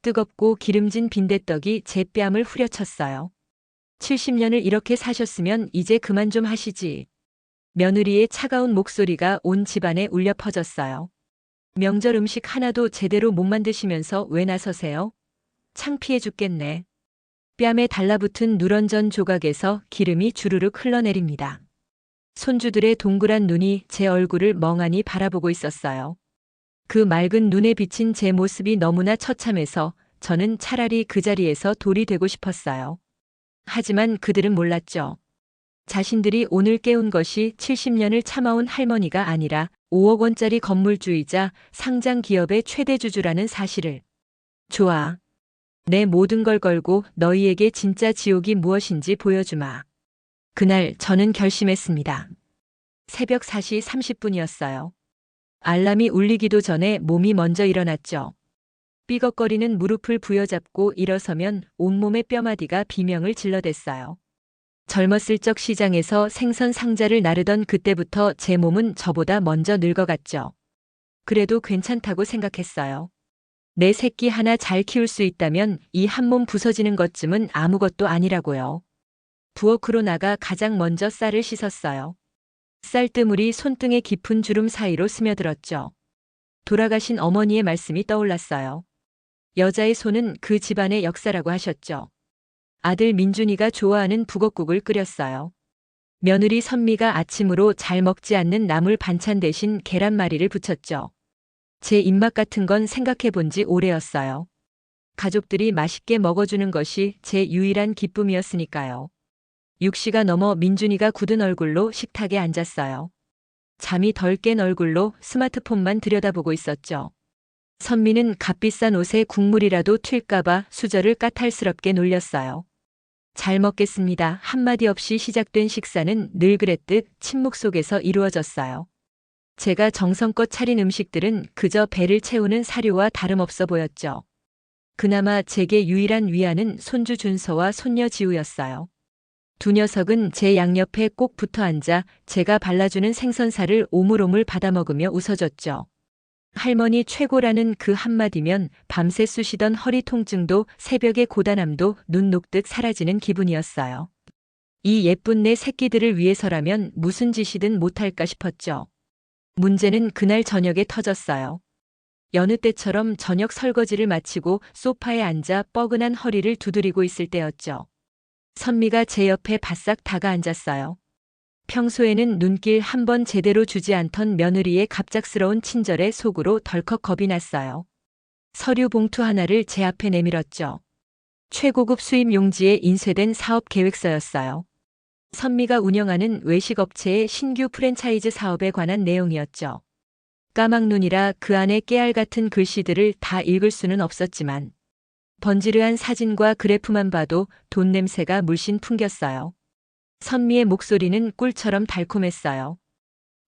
뜨겁고 기름진 빈대떡이 제 뺨을 후려쳤어요. 70년을 이렇게 사셨으면 이제 그만 좀 하시지. 며느리의 차가운 목소리가 온 집안에 울려 퍼졌어요. 명절 음식 하나도 제대로 못 만드시면서 왜 나서세요? 창피해 죽겠네. 뺨에 달라붙은 누런전 조각에서 기름이 주르륵 흘러내립니다. 손주들의 동그란 눈이 제 얼굴을 멍하니 바라보고 있었어요. 그 맑은 눈에 비친 제 모습이 너무나 처참해서 저는 차라리 그 자리에서 돌이 되고 싶었어요. 하지만 그들은 몰랐죠. 자신들이 오늘 깨운 것이 70년을 참아온 할머니가 아니라 5억 원짜리 건물주이자 상장 기업의 최대 주주라는 사실을. 좋아. 내 모든 걸 걸고 너희에게 진짜 지옥이 무엇인지 보여주마. 그날 저는 결심했습니다. 새벽 4시 30분이었어요. 알람이 울리기도 전에 몸이 먼저 일어났죠. 삐걱거리는 무릎을 부여잡고 일어서면 온몸의 뼈마디가 비명을 질러댔어요. 젊었을 적 시장에서 생선 상자를 나르던 그때부터 제 몸은 저보다 먼저 늙어갔죠. 그래도 괜찮다고 생각했어요. 내 새끼 하나 잘 키울 수 있다면 이 한 몸 부서지는 것쯤은 아무것도 아니라고요. 부엌으로 나가 가장 먼저 쌀을 씻었어요. 쌀뜨물이 손등의 깊은 주름 사이로 스며들었죠. 돌아가신 어머니의 말씀이 떠올랐어요. 여자의 손은 그 집안의 역사라고 하셨죠. 아들 민준이가 좋아하는 북엇국을 끓였어요. 며느리 선미가 아침으로 잘 먹지 않는 나물 반찬 대신 계란말이를 부쳤죠. 제 입맛 같은 건 생각해 본 지 오래였어요. 가족들이 맛있게 먹어주는 것이 제 유일한 기쁨이었으니까요. 6시가 넘어 민준이가 굳은 얼굴로 식탁에 앉았어요. 잠이 덜 깬 얼굴로 스마트폰만 들여다보고 있었죠. 선미는 값비싼 옷에 국물이라도 튈까봐 수저를 까탈스럽게 놀렸어요. 잘 먹겠습니다. 한마디 없이 시작된 식사는 늘 그랬듯 침묵 속에서 이루어졌어요. 제가 정성껏 차린 음식들은 그저 배를 채우는 사료와 다름없어 보였죠. 그나마 제게 유일한 위안은 손주 준서와 손녀 지우였어요. 두 녀석은 제 양옆에 꼭 붙어 앉아 제가 발라주는 생선살을 오물오물 받아먹으며 웃어줬죠. 할머니 최고라는 그 한마디면 밤새 쑤시던 허리 통증도 새벽의 고단함도 눈 녹듯 사라지는 기분이었어요. 이 예쁜 내 새끼들을 위해서라면 무슨 짓이든 못할까 싶었죠. 문제는 그날 저녁에 터졌어요. 여느 때처럼 저녁 설거지를 마치고 소파에 앉아 뻐근한 허리를 두드리고 있을 때였죠. 선미가 제 옆에 바싹 다가 앉았어요. 평소에는 눈길 한 번 제대로 주지 않던 며느리의 갑작스러운 친절에 속으로 덜컥 겁이 났어요. 서류 봉투 하나를 제 앞에 내밀었죠. 최고급 수입 용지에 인쇄된 사업 계획서였어요. 선미가 운영하는 외식업체의 신규 프랜차이즈 사업에 관한 내용이었죠. 까막눈이라 그 안에 깨알 같은 글씨들을 다 읽을 수는 없었지만 번지르한 사진과 그래프만 봐도 돈 냄새가 물씬 풍겼어요. 선미의 목소리는 꿀처럼 달콤했어요.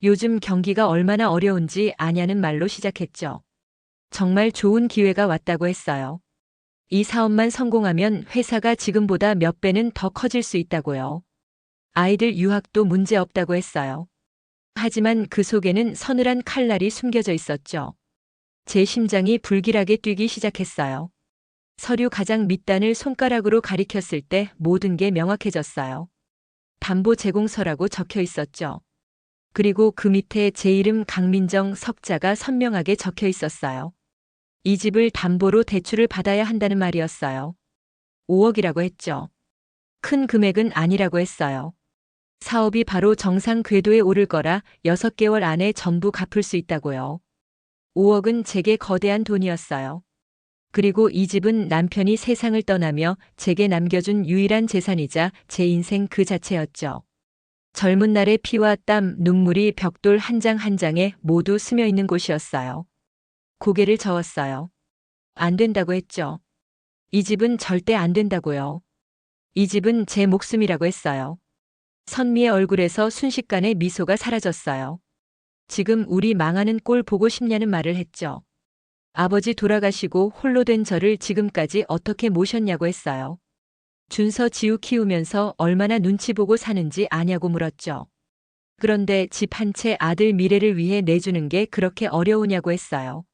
요즘 경기가 얼마나 어려운지 아냐는 말로 시작했죠. 정말 좋은 기회가 왔다고 했어요. 이 사업만 성공하면 회사가 지금보다 몇 배는 더 커질 수 있다고요. 아이들 유학도 문제 없다고 했어요. 하지만 그 속에는 서늘한 칼날이 숨겨져 있었죠. 제 심장이 불길하게 뛰기 시작했어요. 서류 가장 밑단을 손가락으로 가리켰을 때 모든 게 명확해졌어요. 담보 제공서라고 적혀 있었죠. 그리고 그 밑에 제 이름 강민정 석자가 선명하게 적혀 있었어요. 이 집을 담보로 대출을 받아야 한다는 말이었어요. 5억이라고 했죠. 큰 금액은 아니라고 했어요. 사업이 바로 정상 궤도에 오를 거라 6개월 안에 전부 갚을 수 있다고요. 5억은 제게 거대한 돈이었어요. 그리고 이 집은 남편이 세상을 떠나며 제게 남겨준 유일한 재산이자 제 인생 그 자체였죠. 젊은 날의 피와 땀, 눈물이 벽돌 한 장 한 장에 모두 스며 있는 곳이었어요. 고개를 저었어요. 안 된다고 했죠. 이 집은 절대 안 된다고요. 이 집은 제 목숨이라고 했어요. 선미의 얼굴에서 순식간에 미소가 사라졌어요. 지금 우리 망하는 꼴 보고 싶냐는 말을 했죠. 아버지 돌아가시고 홀로 된 저를 지금까지 어떻게 모셨냐고 했어요. 준서 지우 키우면서 얼마나 눈치 보고 사는지 아냐고 물었죠. 그런데 집 한 채 아들 미래를 위해 내주는 게 그렇게 어려우냐고 했어요.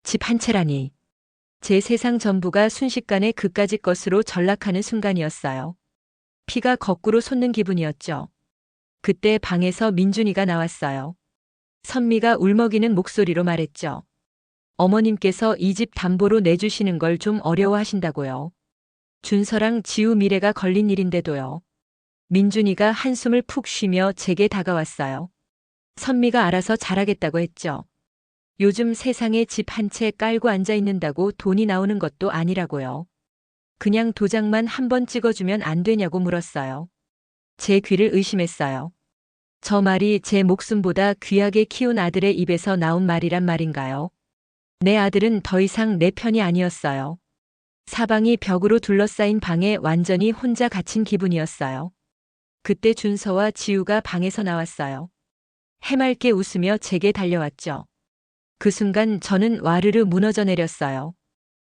집 한 채라니. 제 세상 전부가 순식간에 그까짓 것으로 전락하는 순간이었어요. 피가 거꾸로 솟는 기분이었죠. 그때 방에서 민준이가 나왔어요. 선미가 울먹이는 목소리로 말했죠. 어머님께서 이 집 담보로 내주시는 걸 좀 어려워하신다고요. 준서랑 지우 미래가 걸린 일인데도요. 민준이가 한숨을 푹 쉬며 제게 다가왔어요. 선미가 알아서 잘하겠다고 했죠. 요즘 세상에 집 한 채 깔고 앉아 있는다고 돈이 나오는 것도 아니라고요. 그냥 도장만 한번 찍어주면 안 되냐고 물었어요. 제 귀를 의심했어요. 저 말이 제 목숨보다 귀하게 키운 아들의 입에서 나온 말이란 말인가요? 내 아들은 더 이상 내 편이 아니었어요. 사방이 벽으로 둘러싸인 방에 완전히 혼자 갇힌 기분이었어요. 그때 준서와 지우가 방에서 나왔어요. 해맑게 웃으며 제게 달려왔죠. 그 순간 저는 와르르 무너져 내렸어요.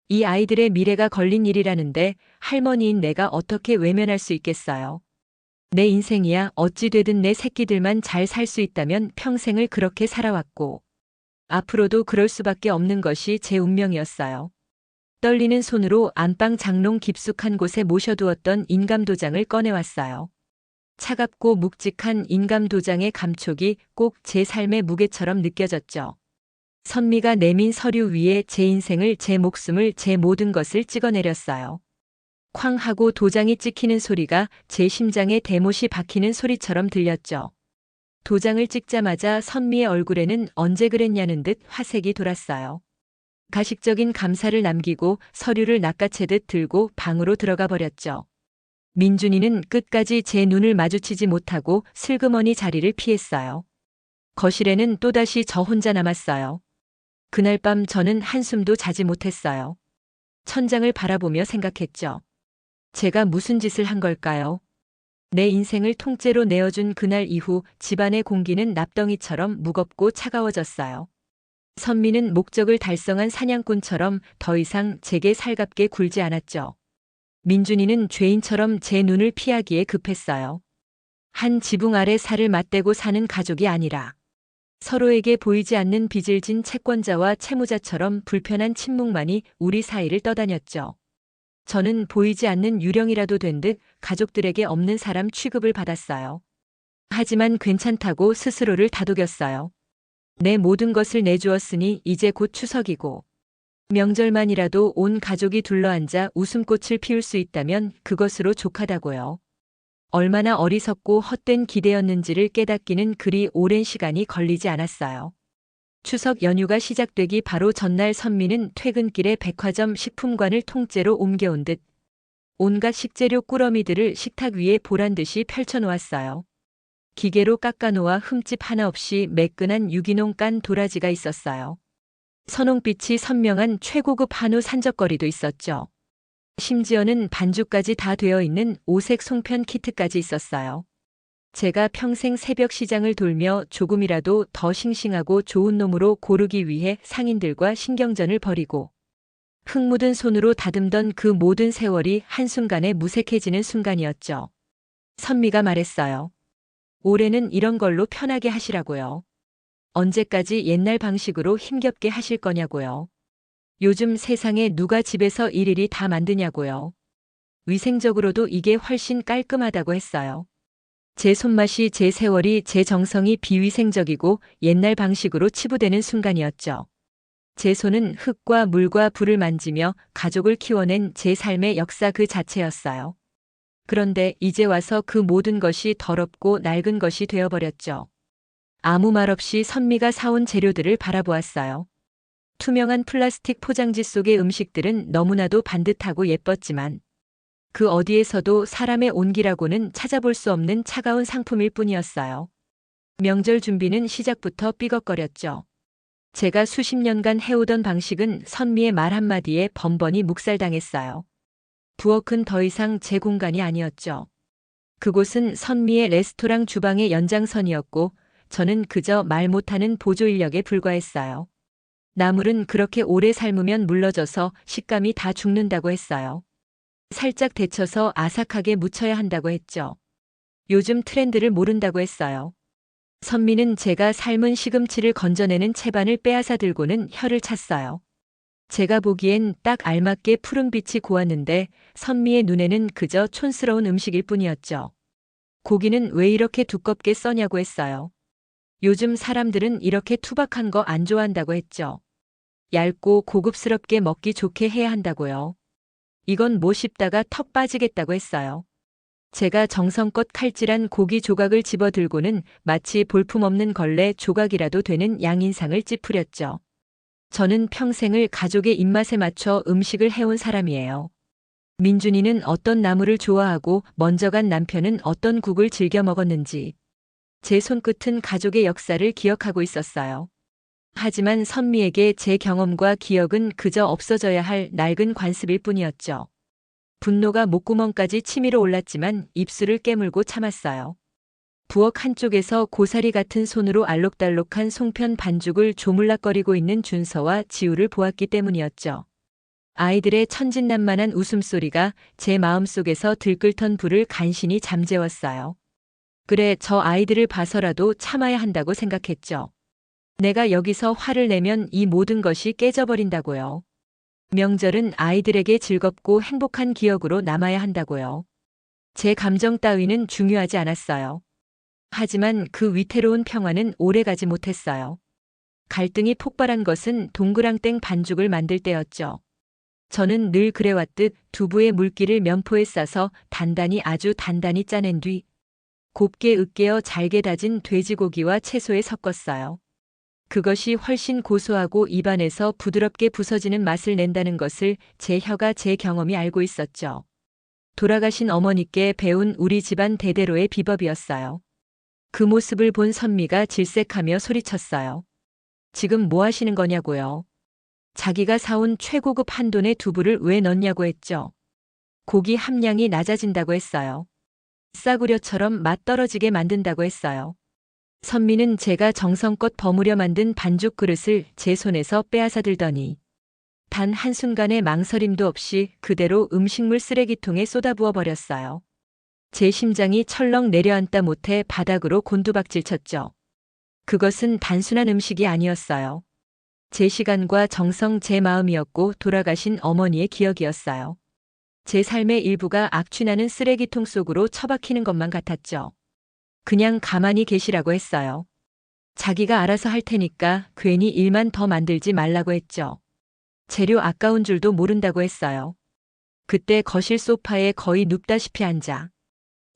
이 아이들의 미래가 걸린 일이라는데 할머니인 내가 어떻게 외면할 수 있겠어요. 내 인생이야 어찌 되든 내 새끼들만 잘 살 수 있다면 평생을 그렇게 살아왔고 앞으로도 그럴 수밖에 없는 것이 제 운명이었어요. 떨리는 손으로 안방 장롱 깊숙한 곳에 모셔두었던 인감도장을 꺼내왔어요. 차갑고 묵직한 인감도장의 감촉이 꼭 제 삶의 무게처럼 느껴졌죠. 선미가 내민 서류 위에 제 인생을, 제 목숨을, 제 모든 것을 찍어내렸어요. 쾅 하고 도장이 찍히는 소리가 제 심장에 대못이 박히는 소리처럼 들렸죠. 도장을 찍자마자 선미의 얼굴에는 언제 그랬냐는 듯 화색이 돌았어요. 가식적인 감사를 남기고 서류를 낚아채듯 들고 방으로 들어가 버렸죠. 민준이는 끝까지 제 눈을 마주치지 못하고 슬그머니 자리를 피했어요. 거실에는 또다시 저 혼자 남았어요. 그날 밤 저는 한숨도 자지 못했어요. 천장을 바라보며 생각했죠. 제가 무슨 짓을 한 걸까요? 내 인생을 통째로 내어준 그날 이후 집안의 공기는 납덩이처럼 무겁고 차가워졌어요. 선미는 목적을 달성한 사냥꾼처럼 더 이상 제게 살갑게 굴지 않았죠. 민준이는 죄인처럼 제 눈을 피하기에 급했어요. 한 지붕 아래 살을 맞대고 사는 가족이 아니라 서로에게 보이지 않는 빚을 진 채권자와 채무자처럼 불편한 침묵만이 우리 사이를 떠다녔죠. 저는 보이지 않는 유령이라도 된 듯 가족들에게 없는 사람 취급을 받았어요. 하지만 괜찮다고 스스로를 다독였어요. 내 모든 것을 내주었으니 이제 곧 추석이고 명절만이라도 온 가족이 둘러앉아 웃음꽃을 피울 수 있다면 그것으로 족하다고요. 얼마나 어리석고 헛된 기대였는지를 깨닫기는 그리 오랜 시간이 걸리지 않았어요. 추석 연휴가 시작되기 바로 전날 선미는 퇴근길에 백화점 식품관을 통째로 옮겨온 듯 온갖 식재료 꾸러미들을 식탁 위에 보란듯이 펼쳐놓았어요. 기계로 깎아놓아 흠집 하나 없이 매끈한 유기농 깐 도라지가 있었어요. 선홍빛이 선명한 최고급 한우 산적거리도 있었죠. 심지어는 반죽까지 다 되어 있는 오색 송편 키트까지 있었어요. 제가 평생 새벽 시장을 돌며 조금이라도 더 싱싱하고 좋은 놈으로 고르기 위해 상인들과 신경전을 벌이고 흙 묻은 손으로 다듬던 그 모든 세월이 한순간에 무색해지는 순간이었죠. 선미가 말했어요. 올해는 이런 걸로 편하게 하시라고요. 언제까지 옛날 방식으로 힘겹게 하실 거냐고요. 요즘 세상에 누가 집에서 일일이 다 만드냐고요. 위생적으로도 이게 훨씬 깔끔하다고 했어요. 제 손맛이, 제 세월이, 제 정성이 비위생적이고 옛날 방식으로 치부되는 순간이었죠. 제 손은 흙과 물과 불을 만지며 가족을 키워낸 제 삶의 역사 그 자체였어요. 그런데 이제 와서 그 모든 것이 더럽고 낡은 것이 되어버렸죠. 아무 말 없이 선미가 사온 재료들을 바라보았어요. 투명한 플라스틱 포장지 속의 음식들은 너무나도 반듯하고 예뻤지만 그 어디에서도 사람의 온기라고는 찾아볼 수 없는 차가운 상품일 뿐이었어요. 명절 준비는 시작부터 삐걱거렸죠. 제가 수십 년간 해오던 방식은 선미의 말 한마디에 번번이 묵살당했어요. 부엌은 더 이상 제 공간이 아니었죠. 그곳은 선미의 레스토랑 주방의 연장선이었고 저는 그저 말 못하는 보조 인력에 불과했어요. 나물은 그렇게 오래 삶으면 물러져서 식감이 다 죽는다고 했어요. 살짝 데쳐서 아삭하게 무쳐야 한다고 했죠. 요즘 트렌드를 모른다고 했어요. 선미는 제가 삶은 시금치를 건져내는 채반을 빼앗아 들고는 혀를 찼어요. 제가 보기엔 딱 알맞게 푸른빛이 고왔는데 선미의 눈에는 그저 촌스러운 음식일 뿐이었죠. 고기는 왜 이렇게 두껍게 써냐고 했어요. 요즘 사람들은 이렇게 투박한 거 안 좋아한다고 했죠. 얇고 고급스럽게 먹기 좋게 해야 한다고요. 이건 못 씹다가 턱 빠지겠다고 했어요. 제가 정성껏 칼질한 고기 조각을 집어들고는 마치 볼품없는 걸레 조각이라도 되는 양인상을 찌푸렸죠. 저는 평생을 가족의 입맛에 맞춰 음식을 해온 사람이에요. 민준이는 어떤 나물을 좋아하고 먼저 간 남편은 어떤 국을 즐겨 먹었는지 제 손끝은 가족의 역사를 기억하고 있었어요. 하지만 선미에게 제 경험과 기억은 그저 없어져야 할 낡은 관습일 뿐이었죠. 분노가 목구멍까지 치밀어 올랐지만 입술을 깨물고 참았어요. 부엌 한쪽에서 고사리 같은 손으로 알록달록한 송편 반죽을 조물락거리고 있는 준서와 지우를 보았기 때문이었죠. 아이들의 천진난만한 웃음소리가 제 마음속에서 들끓던 불을 간신히 잠재웠어요. 그래, 저 아이들을 봐서라도 참아야 한다고 생각했죠. 내가 여기서 화를 내면 이 모든 것이 깨져버린다고요. 명절은 아이들에게 즐겁고 행복한 기억으로 남아야 한다고요. 제 감정 따위는 중요하지 않았어요. 하지만 그 위태로운 평화는 오래가지 못했어요. 갈등이 폭발한 것은 동그랑땡 반죽을 만들 때였죠. 저는 늘 그래왔듯 두부의 물기를 면포에 싸서 단단히 아주 단단히 짜낸 뒤 곱게 으깨어 잘게 다진 돼지고기와 채소에 섞었어요. 그것이 훨씬 고소하고 입안에서 부드럽게 부서지는 맛을 낸다는 것을 제 혀가 제 경험이 알고 있었죠. 돌아가신 어머니께 배운 우리 집안 대대로의 비법이었어요. 그 모습을 본 선미가 질색하며 소리쳤어요. 지금 뭐 하시는 거냐고요. 자기가 사온 최고급 한돈의 두부를 왜 넣냐고 했죠. 고기 함량이 낮아진다고 했어요. 싸구려처럼 맛 떨어지게 만든다고 했어요. 선미는 제가 정성껏 버무려 만든 반죽 그릇을 제 손에서 빼앗아 들더니 단 한순간의 망설임도 없이 그대로 음식물 쓰레기통에 쏟아부어 버렸어요. 제 심장이 철렁 내려앉다 못해 바닥으로 곤두박질 쳤죠. 그것은 단순한 음식이 아니었어요. 제 시간과 정성, 제 마음이었고 돌아가신 어머니의 기억이었어요. 제 삶의 일부가 악취나는 쓰레기통 속으로 처박히는 것만 같았죠. 그냥 가만히 계시라고 했어요. 자기가 알아서 할 테니까 괜히 일만 더 만들지 말라고 했죠. 재료 아까운 줄도 모른다고 했어요. 그때 거실 소파에 거의 눕다시피 앉아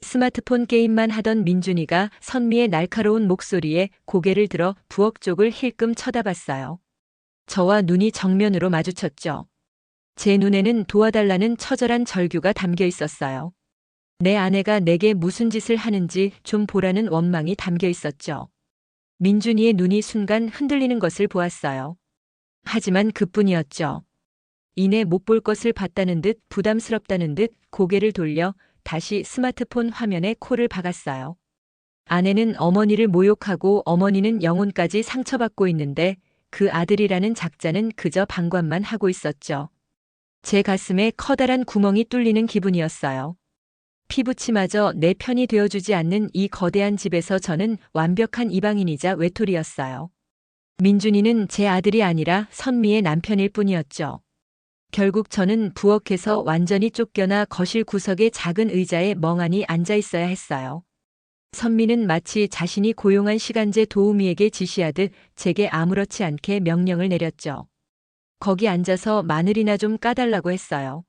스마트폰 게임만 하던 민준이가 선미의 날카로운 목소리에 고개를 들어 부엌 쪽을 힐끔 쳐다봤어요. 저와 눈이 정면으로 마주쳤죠. 제 눈에는 도와달라는 처절한 절규가 담겨 있었어요. 내 아내가 내게 무슨 짓을 하는지 좀 보라는 원망이 담겨 있었죠. 민준이의 눈이 순간 흔들리는 것을 보았어요. 하지만 그뿐이었죠. 이내 못 볼 것을 봤다는 듯 부담스럽다는 듯 고개를 돌려 다시 스마트폰 화면에 코를 박았어요. 아내는 어머니를 모욕하고 어머니는 영혼까지 상처받고 있는데 그 아들이라는 작자는 그저 방관만 하고 있었죠. 제 가슴에 커다란 구멍이 뚫리는 기분이었어요. 피부치마저 내 편이 되어주지 않는 이 거대한 집에서 저는 완벽한 이방인이자 외톨이였어요. 민준이는 제 아들이 아니라 선미의 남편일 뿐이었죠. 결국 저는 부엌에서 완전히 쫓겨나 거실 구석의 작은 의자에 멍하니 앉아 있어야 했어요. 선미는 마치 자신이 고용한 시간제 도우미에게 지시하듯 제게 아무렇지 않게 명령을 내렸죠. 거기 앉아서 마늘이나 좀 까달라고 했어요.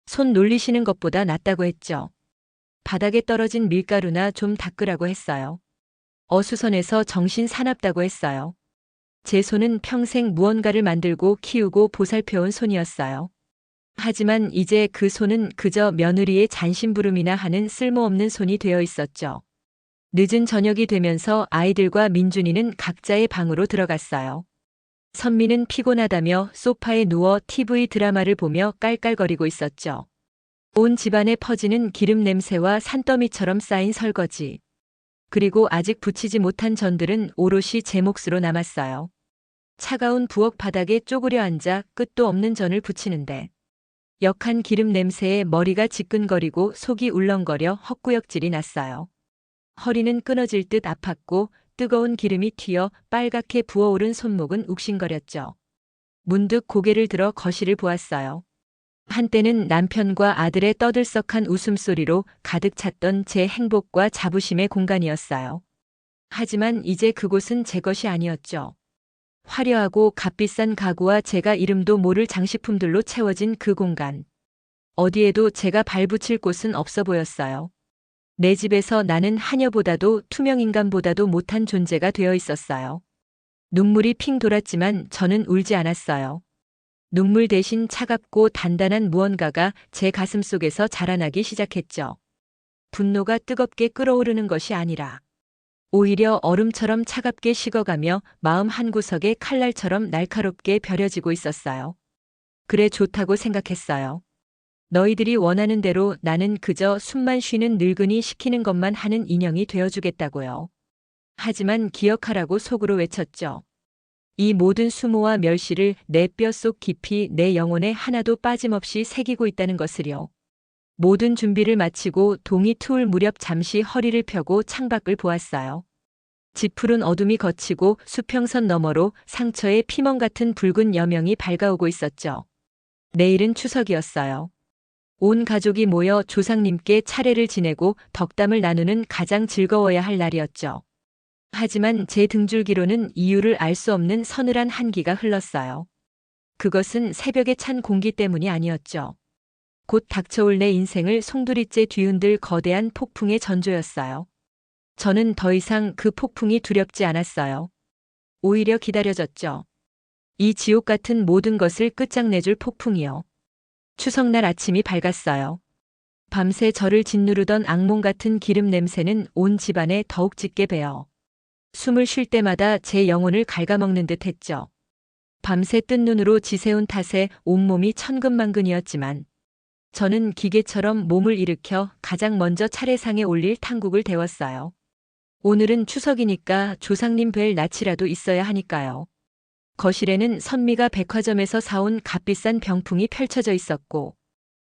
손 놀리시는 것보다 낫다고 했죠. 바닥에 떨어진 밀가루나 좀 닦으라고 했어요. 어수선해서 정신 사납다고 했어요. 제 손은 평생 무언가를 만들고 키우고 보살펴온 손이었어요. 하지만 이제 그 손은 그저 며느리의 잔심부름이나 하는 쓸모없는 손이 되어 있었죠. 늦은 저녁이 되면서 아이들과 민준이는 각자의 방으로 들어갔어요. 선미는 피곤하다며 소파에 누워 TV 드라마를 보며 깔깔거리고 있었죠. 온 집안에 퍼지는 기름 냄새와 산더미처럼 쌓인 설거지. 그리고 아직 붙이지 못한 전들은 오롯이 제 몫으로 남았어요. 차가운 부엌 바닥에 쪼그려 앉아 끝도 없는 전을 부치는데 역한 기름 냄새에 머리가 지끈거리고 속이 울렁거려 헛구역질이 났어요. 허리는 끊어질 듯 아팠고 뜨거운 기름이 튀어 빨갛게 부어오른 손목은 욱신거렸죠. 문득 고개를 들어 거실을 보았어요. 한때는 남편과 아들의 떠들썩한 웃음소리로 가득 찼던 제 행복과 자부심의 공간이었어요. 하지만 이제 그곳은 제 것이 아니었죠. 화려하고 값비싼 가구와 제가 이름도 모를 장식품들로 채워진 그 공간. 어디에도 제가 발붙일 곳은 없어 보였어요. 내 집에서 나는 하녀보다도 투명인간보다도 못한 존재가 되어 있었어요. 눈물이 핑 돌았지만 저는 울지 않았어요. 눈물 대신 차갑고 단단한 무언가가 제 가슴 속에서 자라나기 시작했죠. 분노가 뜨겁게 끓어오르는 것이 아니라 오히려 얼음처럼 차갑게 식어가며 마음 한구석에 칼날처럼 날카롭게 벼려지고 있었어요. 그래 좋다고 생각했어요. 너희들이 원하는 대로 나는 그저 숨만 쉬는 늙은이 시키는 것만 하는 인형이 되어주겠다고요. 하지만 기억하라고 속으로 외쳤죠. 이 모든 수모와 멸시를 내 뼛속 깊이 내 영혼에 하나도 빠짐없이 새기고 있다는 것을요. 모든 준비를 마치고 동이 트울 무렵 잠시 허리를 펴고 창밖을 보았어요. 짙푸른 어둠이 걷히고 수평선 너머로 상처의 피멍 같은 붉은 여명이 밝아오고 있었죠. 내일은 추석이었어요. 온 가족이 모여 조상님께 차례를 지내고 덕담을 나누는 가장 즐거워야 할 날이었죠. 하지만 제 등줄기로는 이유를 알 수 없는 서늘한 한기가 흘렀어요. 그것은 새벽에 찬 공기 때문이 아니었죠. 곧 닥쳐올 내 인생을 송두리째 뒤흔들 거대한 폭풍의 전조였어요. 저는 더 이상 그 폭풍이 두렵지 않았어요. 오히려 기다려졌죠. 이 지옥 같은 모든 것을 끝장내줄 폭풍이요. 추석날 아침이 밝았어요. 밤새 저를 짓누르던 악몽 같은 기름 냄새는 온 집안에 더욱 짙게 배어 숨을 쉴 때마다 제 영혼을 갉아먹는 듯 했죠. 밤새 뜬 눈으로 지새운 탓에 온몸이 천근만근이었지만 저는 기계처럼 몸을 일으켜 가장 먼저 차례상에 올릴 탕국을 데웠어요. 오늘은 추석이니까 조상님 뵐 낯이라도 있어야 하니까요. 거실에는 선미가 백화점에서 사온 값비싼 병풍이 펼쳐져 있었고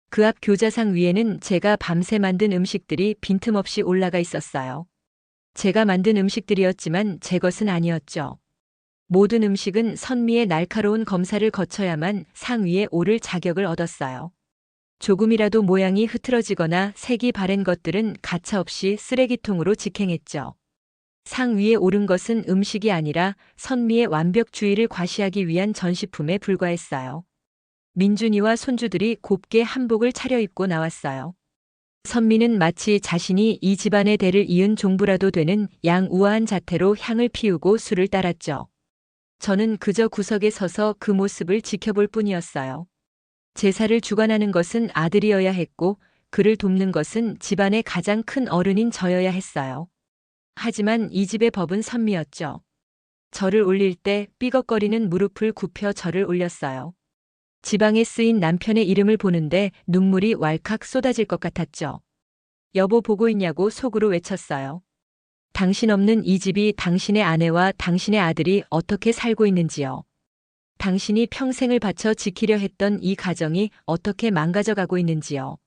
그 앞 교자상 위에는 제가 밤새 만든 음식들이 빈틈없이 올라가 있었어요. 제가 만든 음식들이었지만 제 것은 아니었죠. 모든 음식은 선미의 날카로운 검사를 거쳐야만 상 위에 오를 자격을 얻었어요. 조금이라도 모양이 흐트러지거나 색이 바랜 것들은 가차없이 쓰레기통으로 직행했죠. 상 위에 오른 것은 음식이 아니라 선미의 완벽주의를 과시하기 위한 전시품에 불과했어요. 민준이와 손주들이 곱게 한복을 차려입고 나왔어요. 선미는 마치 자신이 이 집안의 대를 이은 종부라도 되는 양우아한 자태로 향을 피우고 술을 따랐죠. 저는 그저 구석에 서서 그 모습을 지켜볼 뿐이었어요. 제사를 주관하는 것은 아들이어야 했고 그를 돕는 것은 집안의 가장 큰 어른인 저여야 했어요. 하지만 이 집의 법은 선미였죠. 저를 올릴 때 삐걱거리는 무릎을 굽혀 저를 올렸어요. 지방에 쓰인 남편의 이름을 보는데 눈물이 왈칵 쏟아질 것 같았죠. 여보 보고 있냐고 속으로 외쳤어요. 당신 없는 이 집이 당신의 아내와 당신의 아들이 어떻게 살고 있는지요. 당신이 평생을 바쳐 지키려 했던 이 가정이 어떻게 망가져가고 있는지요.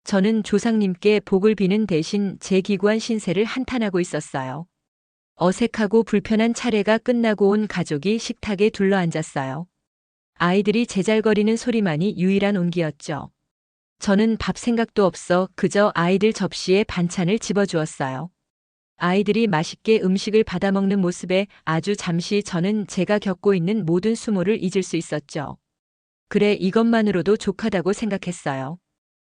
저는 조상님께 복을 비는 대신 제 기구한 신세를 한탄하고 있었어요. 어색하고 불편한 차례가 끝나고 온 가족이 식탁에 둘러앉았어요. 아이들이 제잘거리는 소리만이 유일한 온기였죠. 저는 밥 생각도 없어 그저 아이들 접시에 반찬을 집어주었어요. 아이들이 맛있게 음식을 받아먹는 모습에 아주 잠시 저는 제가 겪고 있는 모든 수모를 잊을 수 있었죠. 그래 이것만으로도 족하다고 생각했어요.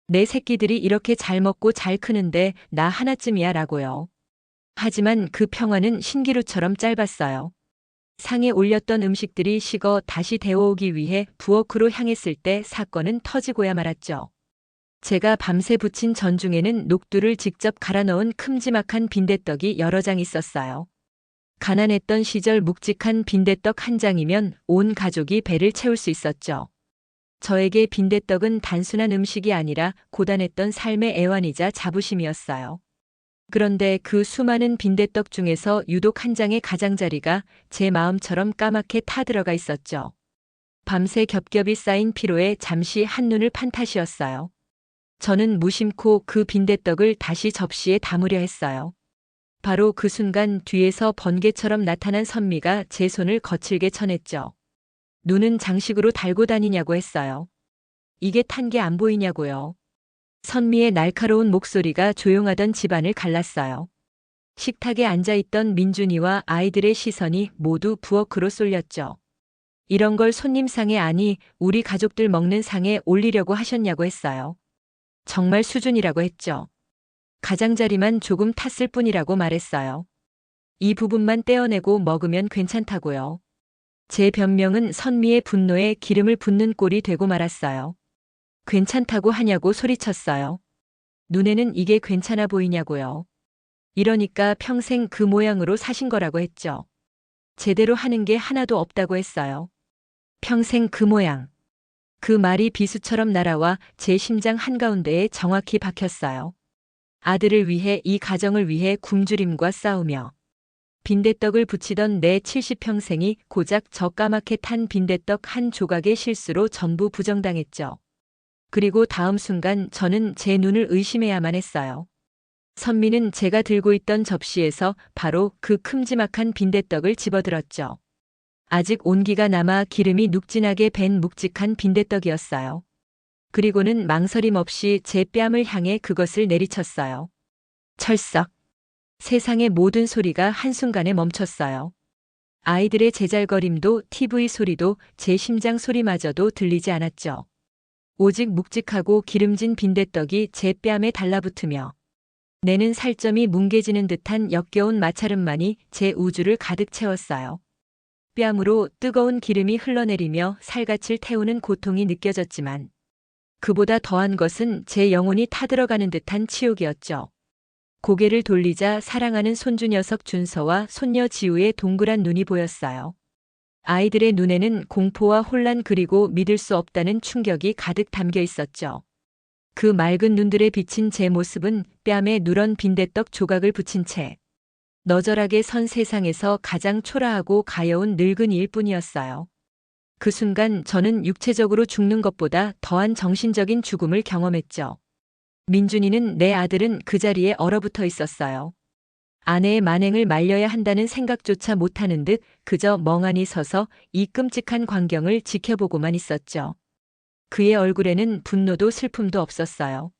내 새끼들이 이렇게 잘 먹고 잘 크는데 나 하나쯤이야 라고요. 하지만 그 평화는 신기루처럼 짧았어요. 상에 올렸던 음식들이 식어 다시 데워오기 위해 부엌으로 향했을 때 사건은 터지고야 말았죠. 제가 밤새 부친 전중에는 녹두를 직접 갈아 넣은 큼지막한 빈대떡이 여러 장 있었어요. 가난했던 시절 묵직한 빈대떡 한 장이면 온 가족이 배를 채울 수 있었죠. 저에게 빈대떡은 단순한 음식이 아니라 고단했던 삶의 애환이자 자부심이었어요. 그런데 그 수많은 빈대떡 중에서 유독 한 장의 가장자리가 제 마음처럼 까맣게 타들어가 있었죠. 밤새 겹겹이 쌓인 피로에 잠시 한눈을 판 탓이었어요. 저는 무심코 그 빈대떡을 다시 접시에 담으려 했어요. 바로 그 순간 뒤에서 번개처럼 나타난 선미가 제 손을 거칠게 쳐냈죠. 눈은 장식으로 달고 다니냐고 했어요. 이게 탄 게 안 보이냐고요. 선미의 날카로운 목소리가 조용하던 집안을 갈랐어요. 식탁에 앉아있던 민준이와 아이들의 시선이 모두 부엌으로 쏠렸죠. 이런 걸 손님상에 아니 우리 가족들 먹는 상에 올리려고 하셨냐고 했어요. 정말 수준이라고 했죠. 가장자리만 조금 탔을 뿐이라고 말했어요. 이 부분만 떼어내고 먹으면 괜찮다고요. 제 변명은 선미의 분노에 기름을 붓는 꼴이 되고 말았어요. 괜찮다고 하냐고 소리쳤어요. 눈에는 이게 괜찮아 보이냐고요. 이러니까 평생 그 모양으로 사신 거라고 했죠. 제대로 하는 게 하나도 없다고 했어요. 평생 그 모양. 그 말이 비수처럼 날아와 제 심장 한가운데에 정확히 박혔어요. 아들을 위해 이 가정을 위해 굶주림과 싸우며 빈대떡을 부치던 내 70평생이 고작 저 까맣게 탄 빈대떡 한 조각의 실수로 전부 부정당했죠. 그리고 다음 순간 저는 제 눈을 의심해야만 했어요. 선미는 제가 들고 있던 접시에서 바로 그 큼지막한 빈대떡을 집어들었죠. 아직 온기가 남아 기름이 눅진하게 밴 묵직한 빈대떡이었어요. 그리고는 망설임 없이 제 뺨을 향해 그것을 내리쳤어요. 철썩. 세상의 모든 소리가 한순간에 멈췄어요. 아이들의 제잘거림도 TV 소리도 제 심장 소리마저도 들리지 않았죠. 오직 묵직하고 기름진 빈대떡이 제 뺨에 달라붙으며 내는 살점이 뭉개지는 듯한 역겨운 마찰음만이 제 우주를 가득 채웠어요. 뺨으로 뜨거운 기름이 흘러내리며 살갗을 태우는 고통이 느껴졌지만 그보다 더한 것은 제 영혼이 타들어가는 듯한 치욕이었죠. 고개를 돌리자 사랑하는 손주 녀석 준서와 손녀 지우의 동그란 눈이 보였어요. 아이들의 눈에는 공포와 혼란 그리고 믿을 수 없다는 충격이 가득 담겨 있었죠. 그 맑은 눈들에 비친 제 모습은 뺨에 누런 빈대떡 조각을 붙인 채 너절하게 선 세상에서 가장 초라하고 가여운 늙은이일 뿐이었어요. 그 순간 저는 육체적으로 죽는 것보다 더한 정신적인 죽음을 경험했죠. 민준이는 내 아들은 그 자리에 얼어붙어 있었어요. 아내의 만행을 말려야 한다는 생각조차 못하는 듯 그저 멍하니 서서 이 끔찍한 광경을 지켜보고만 있었죠. 그의 얼굴에는 분노도 슬픔도 없었어요.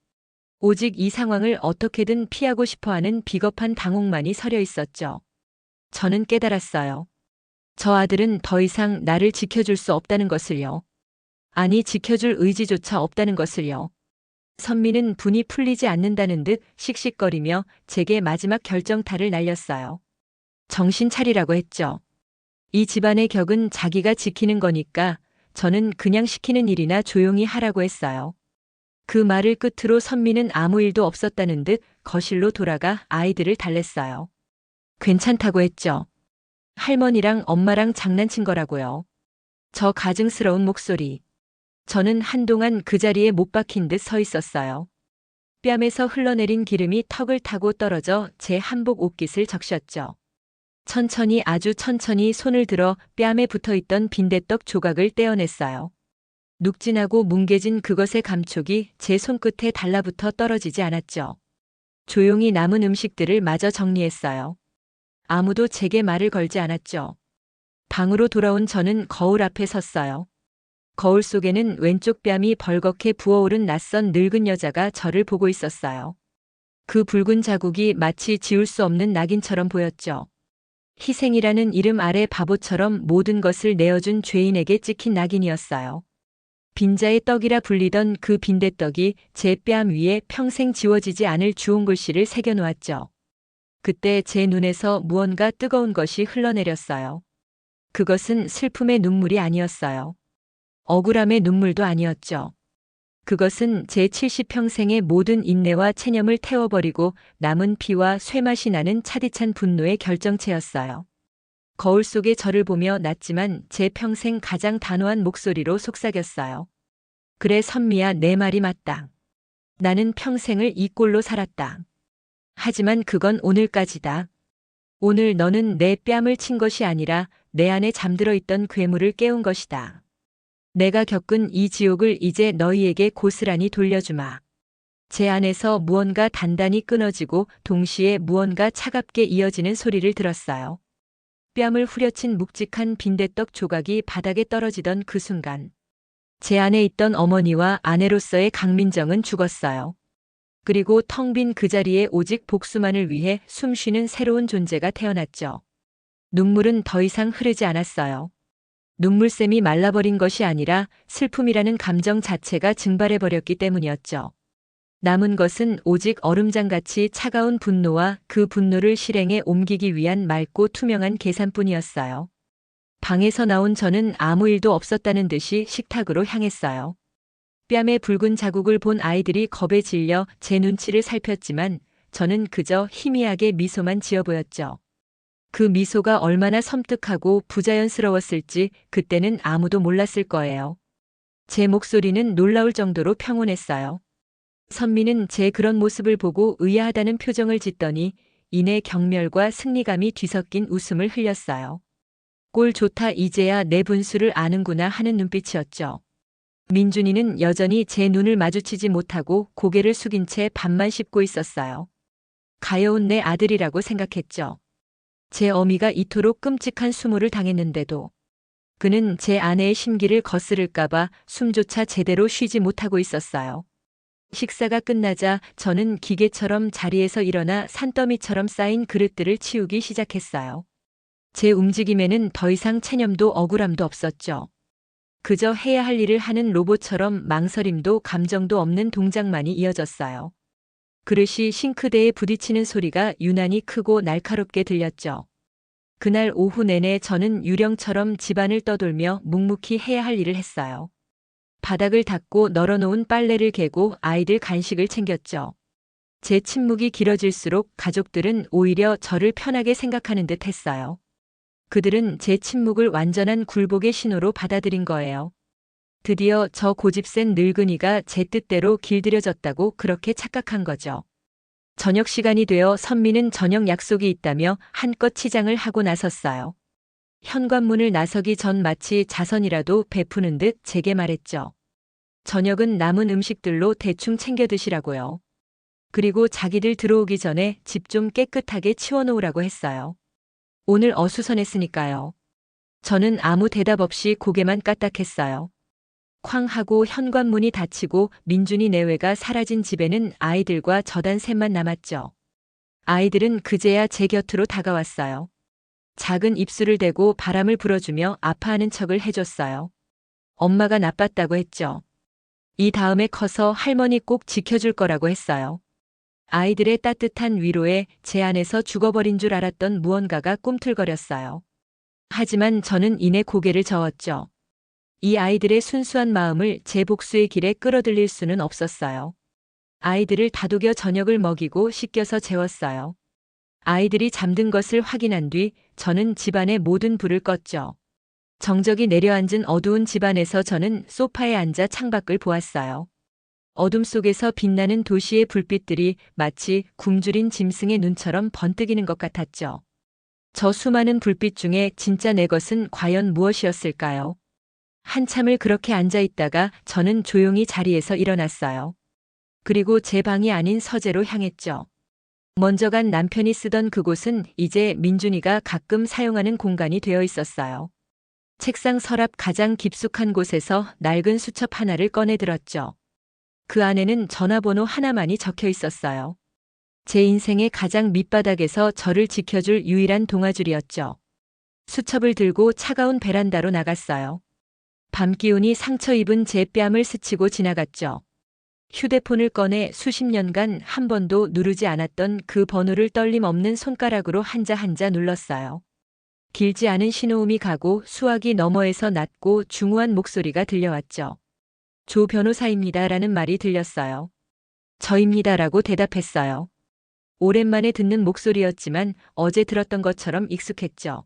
오직 이 상황을 어떻게든 피하고 싶어하는 비겁한 당혹만이 서려 있었죠. 저는 깨달았어요. 저 아들은 더 이상 나를 지켜줄 수 없다는 것을요. 아니 지켜줄 의지조차 없다는 것을요. 선미는 분이 풀리지 않는다는 듯 씩씩거리며 제게 마지막 결정타를 날렸어요. 정신 차리라고 했죠. 이 집안의 격은 자기가 지키는 거니까 저는 그냥 시키는 일이나 조용히 하라고 했어요. 그 말을 끝으로 선미는 아무 일도 없었다는 듯 거실로 돌아가 아이들을 달랬어요. 괜찮다고 했죠. 할머니랑 엄마랑 장난친 거라고요. 저 가증스러운 목소리. 저는 한동안 그 자리에 못 박힌 듯 서 있었어요. 뺨에서 흘러내린 기름이 턱을 타고 떨어져 제 한복 옷깃을 적셨죠. 천천히 아주 천천히 손을 들어 뺨에 붙어있던 빈대떡 조각을 떼어냈어요. 눅진하고 뭉개진 그것의 감촉이 제 손끝에 달라붙어 떨어지지 않았죠. 조용히 남은 음식들을 마저 정리했어요. 아무도 제게 말을 걸지 않았죠. 방으로 돌아온 저는 거울 앞에 섰어요. 거울 속에는 왼쪽 뺨이 벌겋게 부어오른 낯선 늙은 여자가 저를 보고 있었어요. 그 붉은 자국이 마치 지울 수 없는 낙인처럼 보였죠. 희생이라는 이름 아래 바보처럼 모든 것을 내어준 죄인에게 찍힌 낙인이었어요. 빈자의 떡이라 불리던 그 빈대떡이 제 뺨 위에 평생 지워지지 않을 주홍 글씨를 새겨놓았죠. 그때 제 눈에서 무언가 뜨거운 것이 흘러내렸어요. 그것은 슬픔의 눈물이 아니었어요. 억울함의 눈물도 아니었죠. 그것은 제 70평생의 모든 인내와 체념을 태워버리고 남은 피와 쇠맛이 나는 차디찬 분노의 결정체였어요. 거울 속에 저를 보며 낮지만 제 평생 가장 단호한 목소리로 속삭였어요. 그래 선미야, 내 말이 맞다. 나는 평생을 이 꼴로 살았다. 하지만 그건 오늘까지다. 오늘 너는 내 뺨을 친 것이 아니라 내 안에 잠들어 있던 괴물을 깨운 것이다. 내가 겪은 이 지옥을 이제 너희에게 고스란히 돌려주마. 제 안에서 무언가 단단히 끊어지고 동시에 무언가 차갑게 이어지는 소리를 들었어요. 뺨을 후려친 묵직한 빈대떡 조각이 바닥에 떨어지던 그 순간 제 안에 있던 어머니와 아내로서의 강민정은 죽었어요. 그리고 텅 빈 그 자리에 오직 복수만을 위해 숨쉬는 새로운 존재가 태어났죠. 눈물은 더 이상 흐르지 않았어요. 눈물샘이 말라버린 것이 아니라 슬픔이라는 감정 자체가 증발해버렸기 때문이었죠. 남은 것은 오직 얼음장같이 차가운 분노와 그 분노를 실행에 옮기기 위한 맑고 투명한 계산뿐이었어요. 방에서 나온 저는 아무 일도 없었다는 듯이 식탁으로 향했어요. 뺨에 붉은 자국을 본 아이들이 겁에 질려 제 눈치를 살폈지만 저는 그저 희미하게 미소만 지어 보였죠. 그 미소가 얼마나 섬뜩하고 부자연스러웠을지 그때는 아무도 몰랐을 거예요. 제 목소리는 놀라울 정도로 평온했어요. 선미는 제 그런 모습을 보고 의아하다는 표정을 짓더니 이내 경멸과 승리감이 뒤섞인 웃음을 흘렸어요. 꼴 좋다, 이제야 내 분수를 아는구나 하는 눈빛이었죠. 민준이는 여전히 제 눈을 마주치지 못하고 고개를 숙인 채 밥만 씹고 있었어요. 가여운 내 아들이라고 생각했죠. 제 어미가 이토록 끔찍한 수모를 당했는데도 그는 제 아내의 심기를 거스를까봐 숨조차 제대로 쉬지 못하고 있었어요. 식사가 끝나자 저는 기계처럼 자리에서 일어나 산더미처럼 쌓인 그릇들을 치우기 시작했어요. 제 움직임에는 더 이상 체념도 억울함도 없었죠. 그저 해야 할 일을 하는 로봇처럼 망설임도 감정도 없는 동작만이 이어졌어요. 그릇이 싱크대에 부딪히는 소리가 유난히 크고 날카롭게 들렸죠. 그날 오후 내내 저는 유령처럼 집안을 떠돌며 묵묵히 해야 할 일을 했어요. 바닥을 닦고 널어놓은 빨래를 개고 아이들 간식을 챙겼죠. 제 침묵이 길어질수록 가족들은 오히려 저를 편하게 생각하는 듯 했어요. 그들은 제 침묵을 완전한 굴복의 신호로 받아들인 거예요. 드디어 저 고집센 늙은이가 제 뜻대로 길들여졌다고 그렇게 착각한 거죠. 저녁 시간이 되어 선미는 저녁 약속이 있다며 한껏 치장을 하고 나섰어요. 현관문을 나서기 전 마치 자선이라도 베푸는 듯 제게 말했죠. 저녁은 남은 음식들로 대충 챙겨 드시라고요. 그리고 자기들 들어오기 전에 집 좀 깨끗하게 치워놓으라고 했어요. 오늘 어수선했으니까요. 저는 아무 대답 없이 고개만 까딱했어요. 쾅 하고 현관문이 닫히고 민준이 내외가 사라진 집에는 아이들과 저단 셋만 남았죠. 아이들은 그제야 제 곁으로 다가왔어요. 작은 입술을 대고 바람을 불어주며 아파하는 척을 해줬어요. 엄마가 나빴다고 했죠. 이 다음에 커서 할머니 꼭 지켜줄 거라고 했어요. 아이들의 따뜻한 위로에 제 안에서 죽어버린 줄 알았던 무언가가 꿈틀거렸어요. 하지만 저는 이내 고개를 저었죠. 이 아이들의 순수한 마음을 제 복수의 길에 끌어들일 수는 없었어요. 아이들을 다독여 저녁을 먹이고 씻겨서 재웠어요. 아이들이 잠든 것을 확인한 뒤 저는 집안의 모든 불을 껐죠. 정적이 내려앉은 어두운 집안에서 저는 소파에 앉아 창밖을 보았어요. 어둠 속에서 빛나는 도시의 불빛들이 마치 굶주린 짐승의 눈처럼 번뜩이는 것 같았죠. 저 수많은 불빛 중에 진짜 내 것은 과연 무엇이었을까요? 한참을 그렇게 앉아 있다가 저는 조용히 자리에서 일어났어요. 그리고 제 방이 아닌 서재로 향했죠. 먼저 간 남편이 쓰던 그곳은 이제 민준이가 가끔 사용하는 공간이 되어 있었어요. 책상 서랍 가장 깊숙한 곳에서 낡은 수첩 하나를 꺼내 들었죠. 그 안에는 전화번호 하나만이 적혀 있었어요. 제 인생의 가장 밑바닥에서 저를 지켜줄 유일한 동아줄이었죠. 수첩을 들고 차가운 베란다로 나갔어요. 밤 기운이 상처 입은 제 뺨을 스치고 지나갔죠. 휴대폰을 꺼내 수십 년간 한 번도 누르지 않았던 그 번호를 떨림 없는 손가락으로 한자 한자 눌렀어요. 길지 않은 신호음이 가고 수화기 너머에서 낮고 중후한 목소리가 들려왔죠. 조 변호사입니다라는 말이 들렸어요. 저입니다라고 대답했어요. 오랜만에 듣는 목소리였지만 어제 들었던 것처럼 익숙했죠.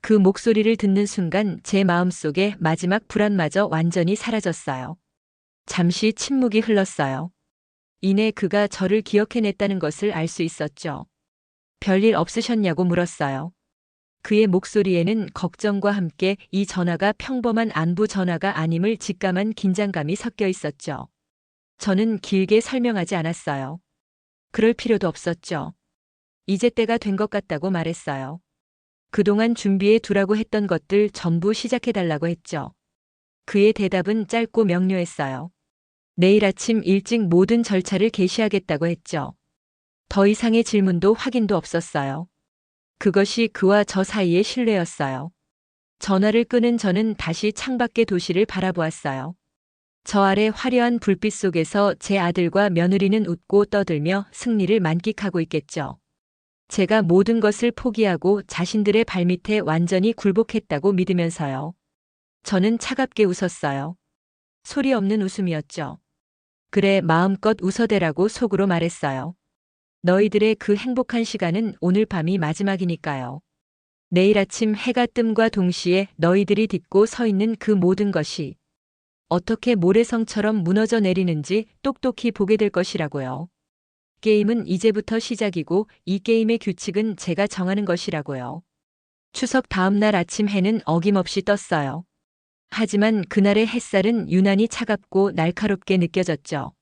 그 목소리를 듣는 순간 제 마음속에 마지막 불안마저 완전히 사라졌어요. 잠시 침묵이 흘렀어요. 이내 그가 저를 기억해냈다는 것을 알 수 있었죠. 별일 없으셨냐고 물었어요. 그의 목소리에는 걱정과 함께 이 전화가 평범한 안부 전화가 아님을 직감한 긴장감이 섞여 있었죠. 저는 길게 설명하지 않았어요. 그럴 필요도 없었죠. 이제 때가 된 것 같다고 말했어요. 그동안 준비해 두라고 했던 것들 전부 시작해달라고 했죠. 그의 대답은 짧고 명료했어요. 내일 아침 일찍 모든 절차를 개시하겠다고 했죠. 더 이상의 질문도 확인도 없었어요. 그것이 그와 저 사이의 신뢰였어요. 전화를 끄는 저는 다시 창밖의 도시를 바라보았어요. 저 아래 화려한 불빛 속에서 제 아들과 며느리는 웃고 떠들며 승리를 만끽하고 있겠죠. 제가 모든 것을 포기하고 자신들의 발밑에 완전히 굴복했다고 믿으면서요. 저는 차갑게 웃었어요. 소리 없는 웃음이었죠. 그래, 마음껏 웃어대라고 속으로 말했어요. 너희들의 그 행복한 시간은 오늘 밤이 마지막이니까요. 내일 아침 해가 뜸과 동시에 너희들이 딛고 서 있는 그 모든 것이 어떻게 모래성처럼 무너져 내리는지 똑똑히 보게 될 것이라고요. 게임은 이제부터 시작이고 이 게임의 규칙은 제가 정하는 것이라고요. 추석 다음 날 아침 해는 어김없이 떴어요. 하지만 그날의 햇살은 유난히 차갑고 날카롭게 느껴졌죠.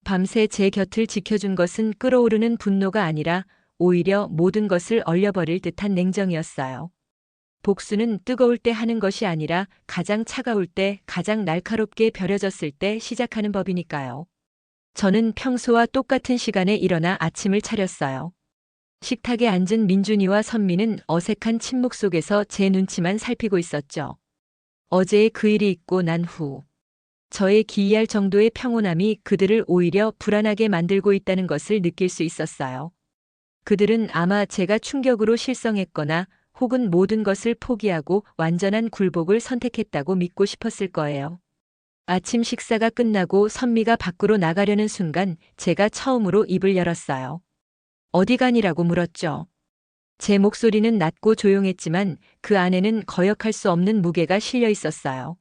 밤새 제 곁을 지켜준 것은 끓어오르는 분노가 아니라 오히려 모든 것을 얼려버릴 듯한 냉정이었어요. 복수는 뜨거울 때 하는 것이 아니라 가장 차가울 때, 가장 날카롭게 벼려졌을 때 시작하는 법이니까요. 저는 평소와 똑같은 시간에 일어나 아침을 차렸어요. 식탁에 앉은 민준이와 선미는 어색한 침묵 속에서 제 눈치만 살피고 있었죠. 어제의 그 일이 있고 난 후, 저의 기이할 정도의 평온함이 그들을 오히려 불안하게 만들고 있다는 것을 느낄 수 있었어요. 그들은 아마 제가 충격으로 실성했거나 혹은 모든 것을 포기하고 완전한 굴복을 선택했다고 믿고 싶었을 거예요. 아침 식사가 끝나고 선미가 밖으로 나가려는 순간 제가 처음으로 입을 열었어요. 어디 가니라고 물었죠. 제 목소리는 낮고 조용했지만 그 안에는 거역할 수 없는 무게가 실려 있었어요.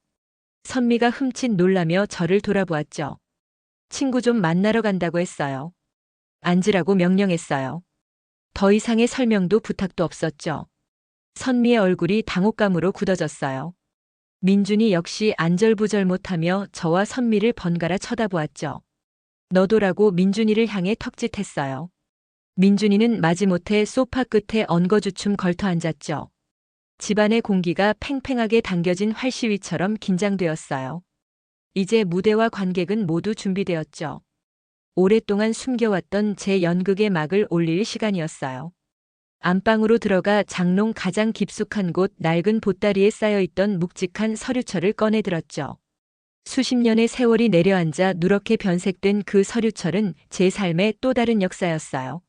선미가 흠칫 놀라며 저를 돌아보았죠. 친구 좀 만나러 간다고 했어요. 앉으라고 명령했어요. 더 이상의 설명도 부탁도 없었죠. 선미의 얼굴이 당혹감으로 굳어졌어요. 민준이 역시 안절부절 못하며 저와 선미를 번갈아 쳐다보았죠. 너도라고 민준이를 향해 턱짓했어요. 민준이는 마지못해 소파 끝에 엉거주춤 걸터 앉았죠. 집안의 공기가 팽팽하게 당겨진 활시위처럼 긴장되었어요. 이제 무대와 관객은 모두 준비되었죠. 오랫동안 숨겨왔던 제 연극의 막을 올릴 시간이었어요. 안방으로 들어가 장롱 가장 깊숙한 곳 낡은 보따리에 쌓여있던 묵직한 서류철을 꺼내 들었죠. 수십 년의 세월이 내려앉아 누렇게 변색된 그 서류철은 제 삶의 또 다른 역사였어요.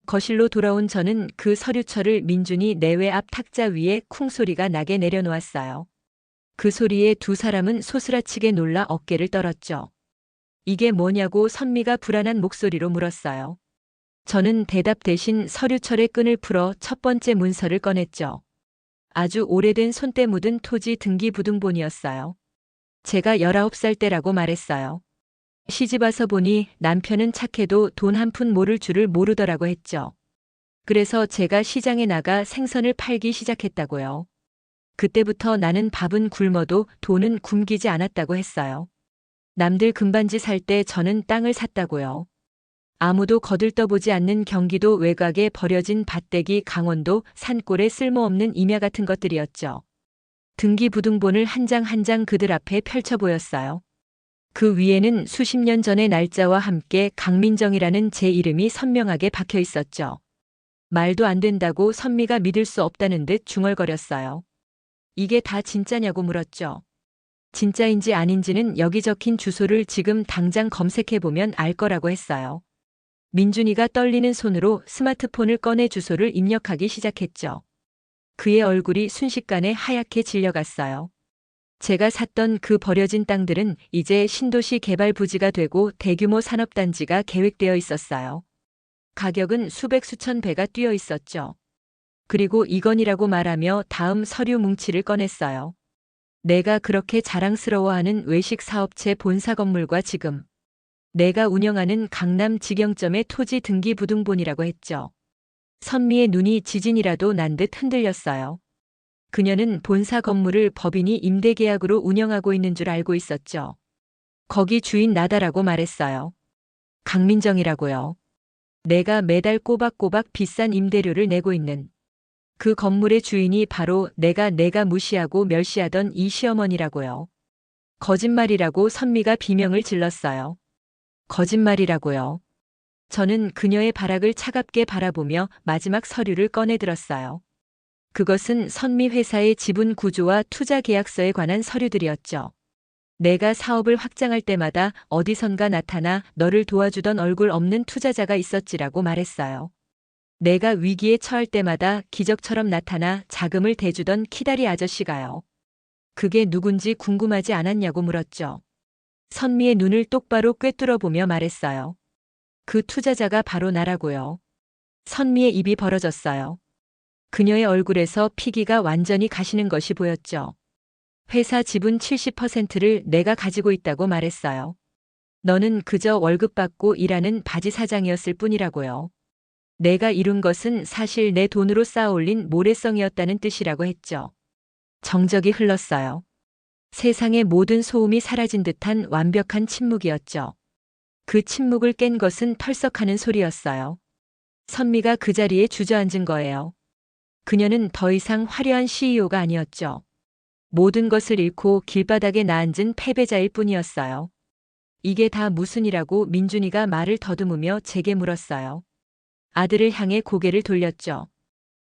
거실로 돌아온 저는 그 서류철을 민준이 내외 앞 탁자 위에 쿵 소리가 나게 내려놓았어요. 그 소리에 두 사람은 소스라치게 놀라 어깨를 떨었죠. 이게 뭐냐고 선미가 불안한 목소리로 물었어요. 저는 대답 대신 서류철의 끈을 풀어 첫 번째 문서를 꺼냈죠. 아주 오래된 손때 묻은 토지 등기부등본이었어요. 제가 19살 때라고 말했어요. 시집 와서 보니 남편은 착해도 돈 한 푼 모를 줄을 모르더라고 했죠. 그래서 제가 시장에 나가 생선을 팔기 시작했다고요. 그때부터 나는 밥은 굶어도 돈은 굶기지 않았다고 했어요. 남들 금반지 살 때 저는 땅을 샀다고요. 아무도 거들떠보지 않는 경기도 외곽에 버려진 밭대기, 강원도 산골에 쓸모없는 임야 같은 것들이었죠. 등기부등본을 한 장 한 장 그들 앞에 펼쳐 보였어요. 그 위에는 수십 년 전의 날짜와 함께 강민정이라는 제 이름이 선명하게 박혀 있었죠. 말도 안 된다고 선미가 믿을 수 없다는 듯 중얼거렸어요. 이게 다 진짜냐고 물었죠. 진짜인지 아닌지는 여기 적힌 주소를 지금 당장 검색해보면 알 거라고 했어요. 민준이가 떨리는 손으로 스마트폰을 꺼내 주소를 입력하기 시작했죠. 그의 얼굴이 순식간에 하얗게 질려갔어요. 제가 샀던 그 버려진 땅들은 이제 신도시 개발 부지가 되고 대규모 산업단지가 계획되어 있었어요. 가격은 수백 수천 배가 뛰어 있었죠. 그리고 이건이라고 말하며 다음 서류 뭉치를 꺼냈어요. 내가 그렇게 자랑스러워하는 외식 사업체 본사 건물과 지금 내가 운영하는 강남 직영점의 토지 등기부등본이라고 했죠. 선미의 눈이 지진이라도 난 듯 흔들렸어요. 그녀는 본사 건물을 법인이 임대계약으로 운영하고 있는 줄 알고 있었죠. 거기 주인 나다라고 말했어요. 강민정이라고요. 내가 매달 꼬박꼬박 비싼 임대료를 내고 있는. 그 건물의 주인이 바로 내가 무시하고 멸시하던 이 시어머니라고요. 거짓말이라고 선미가 비명을 질렀어요. 거짓말이라고요. 저는 그녀의 발악을 차갑게 바라보며 마지막 서류를 꺼내들었어요. 그것은 선미 회사의 지분 구조와 투자 계약서에 관한 서류들이었죠. 내가 사업을 확장할 때마다 어디선가 나타나 너를 도와주던 얼굴 없는 투자자가 있었지라고 말했어요. 내가 위기에 처할 때마다 기적처럼 나타나 자금을 대주던 키다리 아저씨가요. 그게 누군지 궁금하지 않았냐고 물었죠. 선미의 눈을 똑바로 꿰뚫어 보며 말했어요. 그 투자자가 바로 나라고요. 선미의 입이 벌어졌어요. 그녀의 얼굴에서 피기가 완전히 가시는 것이 보였죠. 회사 지분 70%를 내가 가지고 있다고 말했어요. 너는 그저 월급 받고 일하는 바지 사장이었을 뿐이라고요. 내가 이룬 것은 사실 내 돈으로 쌓아올린 모래성이었다는 뜻이라고 했죠. 정적이 흘렀어요. 세상의 모든 소음이 사라진 듯한 완벽한 침묵이었죠. 그 침묵을 깬 것은 털썩하는 소리였어요. 선미가 그 자리에 주저앉은 거예요. 그녀는 더 이상 화려한 CEO가 아니었죠. 모든 것을 잃고 길바닥에 나앉은 패배자일 뿐이었어요. 이게 다 무슨 이라고 민준이가 말을 더듬으며 제게 물었어요. 아들을 향해 고개를 돌렸죠.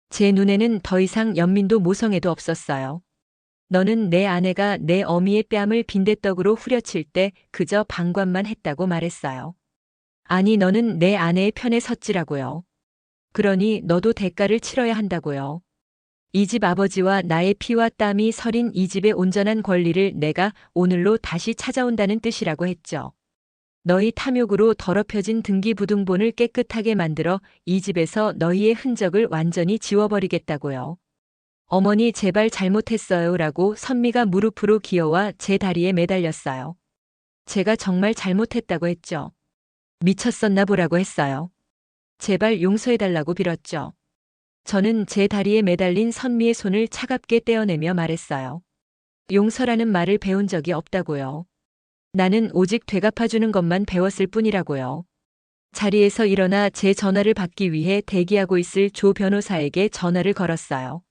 제 눈에는 더 이상 연민도 모성애도 없었어요. 너는 내 아내가 내 어미의 뺨을 빈대떡으로 후려칠 때 그저 방관만 했다고 말했어요. 아니, 너는 내 아내의 편에 섰지라고요. 그러니 너도 대가를 치러야 한다고요. 이 집 아버지와 나의 피와 땀이 서린 이 집의 온전한 권리를 내가 오늘로 다시 찾아온다는 뜻이라고 했죠. 너희 탐욕으로 더럽혀진 등기부등본을 깨끗하게 만들어 이 집에서 너희의 흔적을 완전히 지워버리겠다고요. 어머니, 제발 잘못했어요 라고 선미가 무릎으로 기어와 제 다리에 매달렸어요. 제가 정말 잘못했다고 했죠. 미쳤었나 보라고 했어요. 제발 용서해달라고 빌었죠. 저는 제 다리에 매달린 선미의 손을 차갑게 떼어내며 말했어요. 용서라는 말을 배운 적이 없다고요. 나는 오직 되갚아주는 것만 배웠을 뿐이라고요. 자리에서 일어나 제 전화를 받기 위해 대기하고 있을 조 변호사에게 전화를 걸었어요.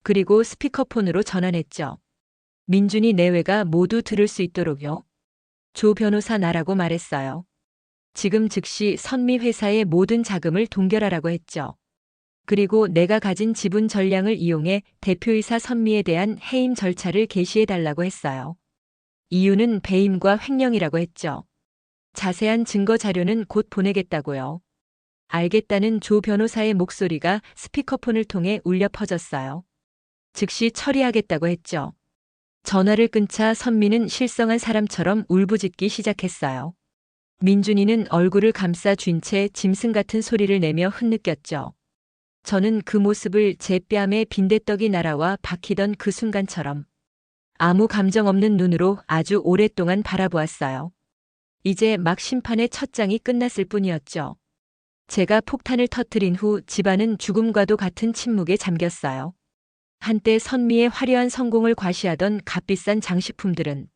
그리고 스피커폰으로 전환했죠. 민준이 내외가 모두 들을 수 있도록요. 조 변호사 나라고 말했어요. 지금 즉시 선미 회사의 모든 자금을 동결하라고 했죠. 그리고 내가 가진 지분 전량을 이용해 대표이사 선미에 대한 해임 절차를 개시해달라고 했어요. 이유는 배임과 횡령이라고 했죠. 자세한 증거 자료는 곧 보내겠다고요. 알겠다는 조 변호사의 목소리가 스피커폰을 통해 울려 퍼졌어요. 즉시 처리하겠다고 했죠. 전화를 끊자 선미는 실성한 사람처럼 울부짖기 시작했어요. 민준이는 얼굴을 감싸 쥔 채 짐승 같은 소리를 내며 흐느꼈죠. 저는 그 모습을 제 뺨에 빈대떡이 날아와 박히던 그 순간처럼 아무 감정 없는 눈으로 아주 오랫동안 바라보았어요. 이제 막 심판의 첫 장이 끝났을 뿐이었죠. 제가 폭탄을 터뜨린 후 집안은 죽음과도 같은 침묵에 잠겼어요. 한때 선미의 화려한 성공을 과시하던 값비싼 장식품들은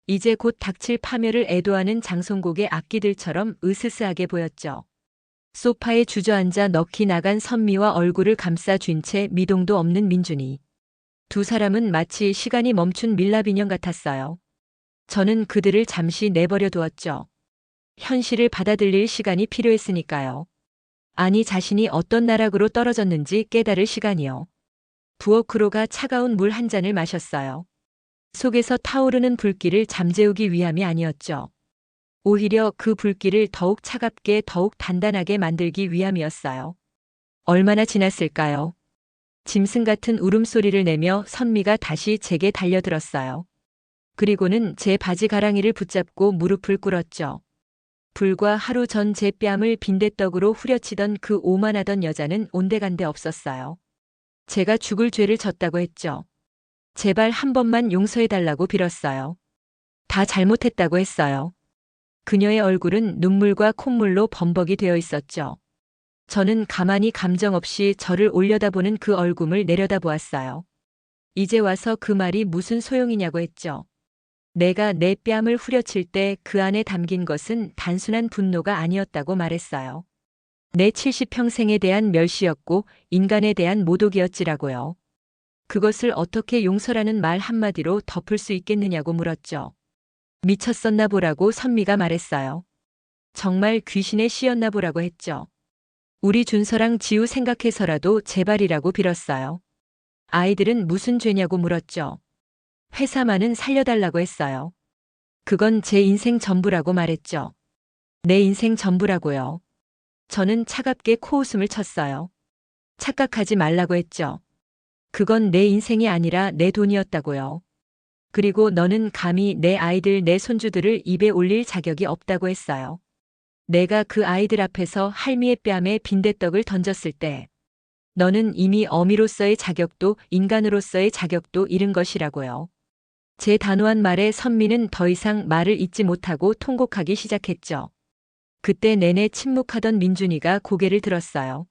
이제 곧 닥칠 파멸을 애도하는 장송곡의 악기들처럼 으스스하게 보였죠. 소파에 주저앉아 넋이 나간 선미와 얼굴을 감싸 쥔 채 미동도 없는 민준이. 두 사람은 마치 시간이 멈춘 밀랍 인형 같았어요. 저는 그들을 잠시 내버려 두었죠. 현실을 받아들일 시간이 필요했으니까요. 아니, 자신이 어떤 나락으로 떨어졌는지 깨달을 시간이요. 부엌으로가 차가운 물 한 잔을 마셨어요. 속에서 타오르는 불길을 잠재우기 위함이 아니었죠. 오히려 그 불길을 더욱 차갑게 더욱 단단하게 만들기 위함이었어요. 얼마나 지났을까요? 짐승 같은 울음소리를 내며 선미가 다시 제게 달려들었어요. 그리고는 제 바지 가랑이를 붙잡고 무릎을 꿇었죠. 불과 하루 전 제 뺨을 빈대떡으로 후려치던 그 오만하던 여자는 온데간데 없었어요. 제가 죽을 죄를 졌다고 했죠. 제발 한 번만 용서해달라고 빌었어요. 다 잘못했다고 했어요. 그녀의 얼굴은 눈물과 콧물로 범벅이 되어 있었죠. 저는 가만히 감정 없이 저를 올려다보는 그 얼굴을 내려다보았어요. 이제 와서 그 말이 무슨 소용이냐고 했죠. 내가 내 뺨을 후려칠 때 그 안에 담긴 것은 단순한 분노가 아니었다고 말했어요. 내 70평생에 대한 멸시였고 인간에 대한 모독이었지라고요. 그것을 어떻게 용서라는 말 한마디로 덮을 수 있겠느냐고 물었죠. 미쳤었나 보라고 선미가 말했어요. 정말 귀신의 씨였나 보라고 했죠. 우리 준서랑 지우 생각해서라도 제발이라고 빌었어요. 아이들은 무슨 죄냐고 물었죠. 회사만은 살려달라고 했어요. 그건 제 인생 전부라고 말했죠. 내 인생 전부라고요. 저는 차갑게 코웃음을 쳤어요. 착각하지 말라고 했죠. 그건 내 인생이 아니라 내 돈이었다고요. 그리고 너는 감히 내 아이들, 내 손주들을 입에 올릴 자격이 없다고 했어요. 내가 그 아이들 앞에서 할미의 뺨에 빈대떡을 던졌을 때 너는 이미 어미로서의 자격도 인간으로서의 자격도 잃은 것이라고요. 제 단호한 말에 선미는 더 이상 말을 잇지 못하고 통곡하기 시작했죠. 그때 내내 침묵하던 민준이가 고개를 들었어요.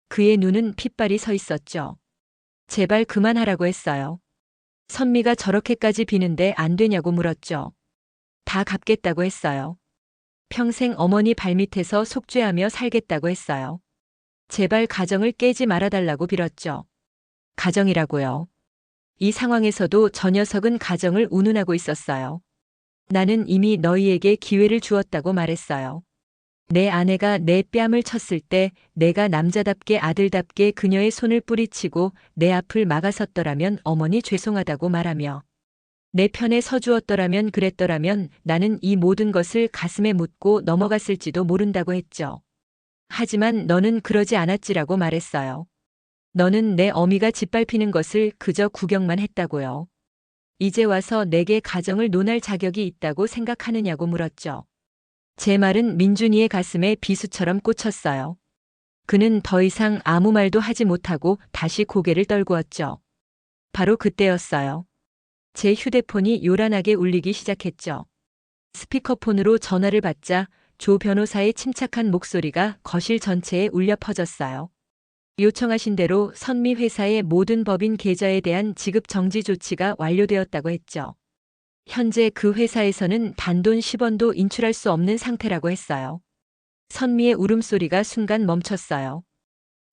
그의 눈은 핏발이 서 있었죠. 제발 그만하라고 했어요. 선미가 저렇게까지 비는데 안 되냐고 물었죠. 다 갚겠다고 했어요. 평생 어머니 발밑에서 속죄하며 살겠다고 했어요. 제발 가정을 깨지 말아달라고 빌었죠. 가정이라고요. 이 상황에서도 저 녀석은 가정을 운운하고 있었어요. 나는 이미 너희에게 기회를 주었다고 말했어요. 내 아내가 내 뺨을 쳤을 때 내가 남자답게 아들답게 그녀의 손을 뿌리치고 내 앞을 막아섰더라면 어머니 죄송하다고 말하며 내 편에 서주었더라면 그랬더라면 나는 이 모든 것을 가슴에 묻고 넘어갔을지도 모른다고 했죠. 하지만 너는 그러지 않았지라고 말했어요. 너는 내 어미가 짓밟히는 것을 그저 구경만 했다고요. 이제 와서 내게 가정을 논할 자격이 있다고 생각하느냐고 물었죠. 제 말은 민준이의 가슴에 비수처럼 꽂혔어요. 그는 더 이상 아무 말도 하지 못하고 다시 고개를 떨구었죠. 바로 그때였어요. 제 휴대폰이 요란하게 울리기 시작했죠. 스피커폰으로 전화를 받자 조 변호사의 침착한 목소리가 거실 전체에 울려 퍼졌어요. 요청하신 대로 선미 회사의 모든 법인 계좌에 대한 지급 정지 조치가 완료되었다고 했죠. 현재 그 회사에서는 단돈 10원도 인출할 수 없는 상태라고 했어요. 선미의 울음소리가 순간 멈췄어요.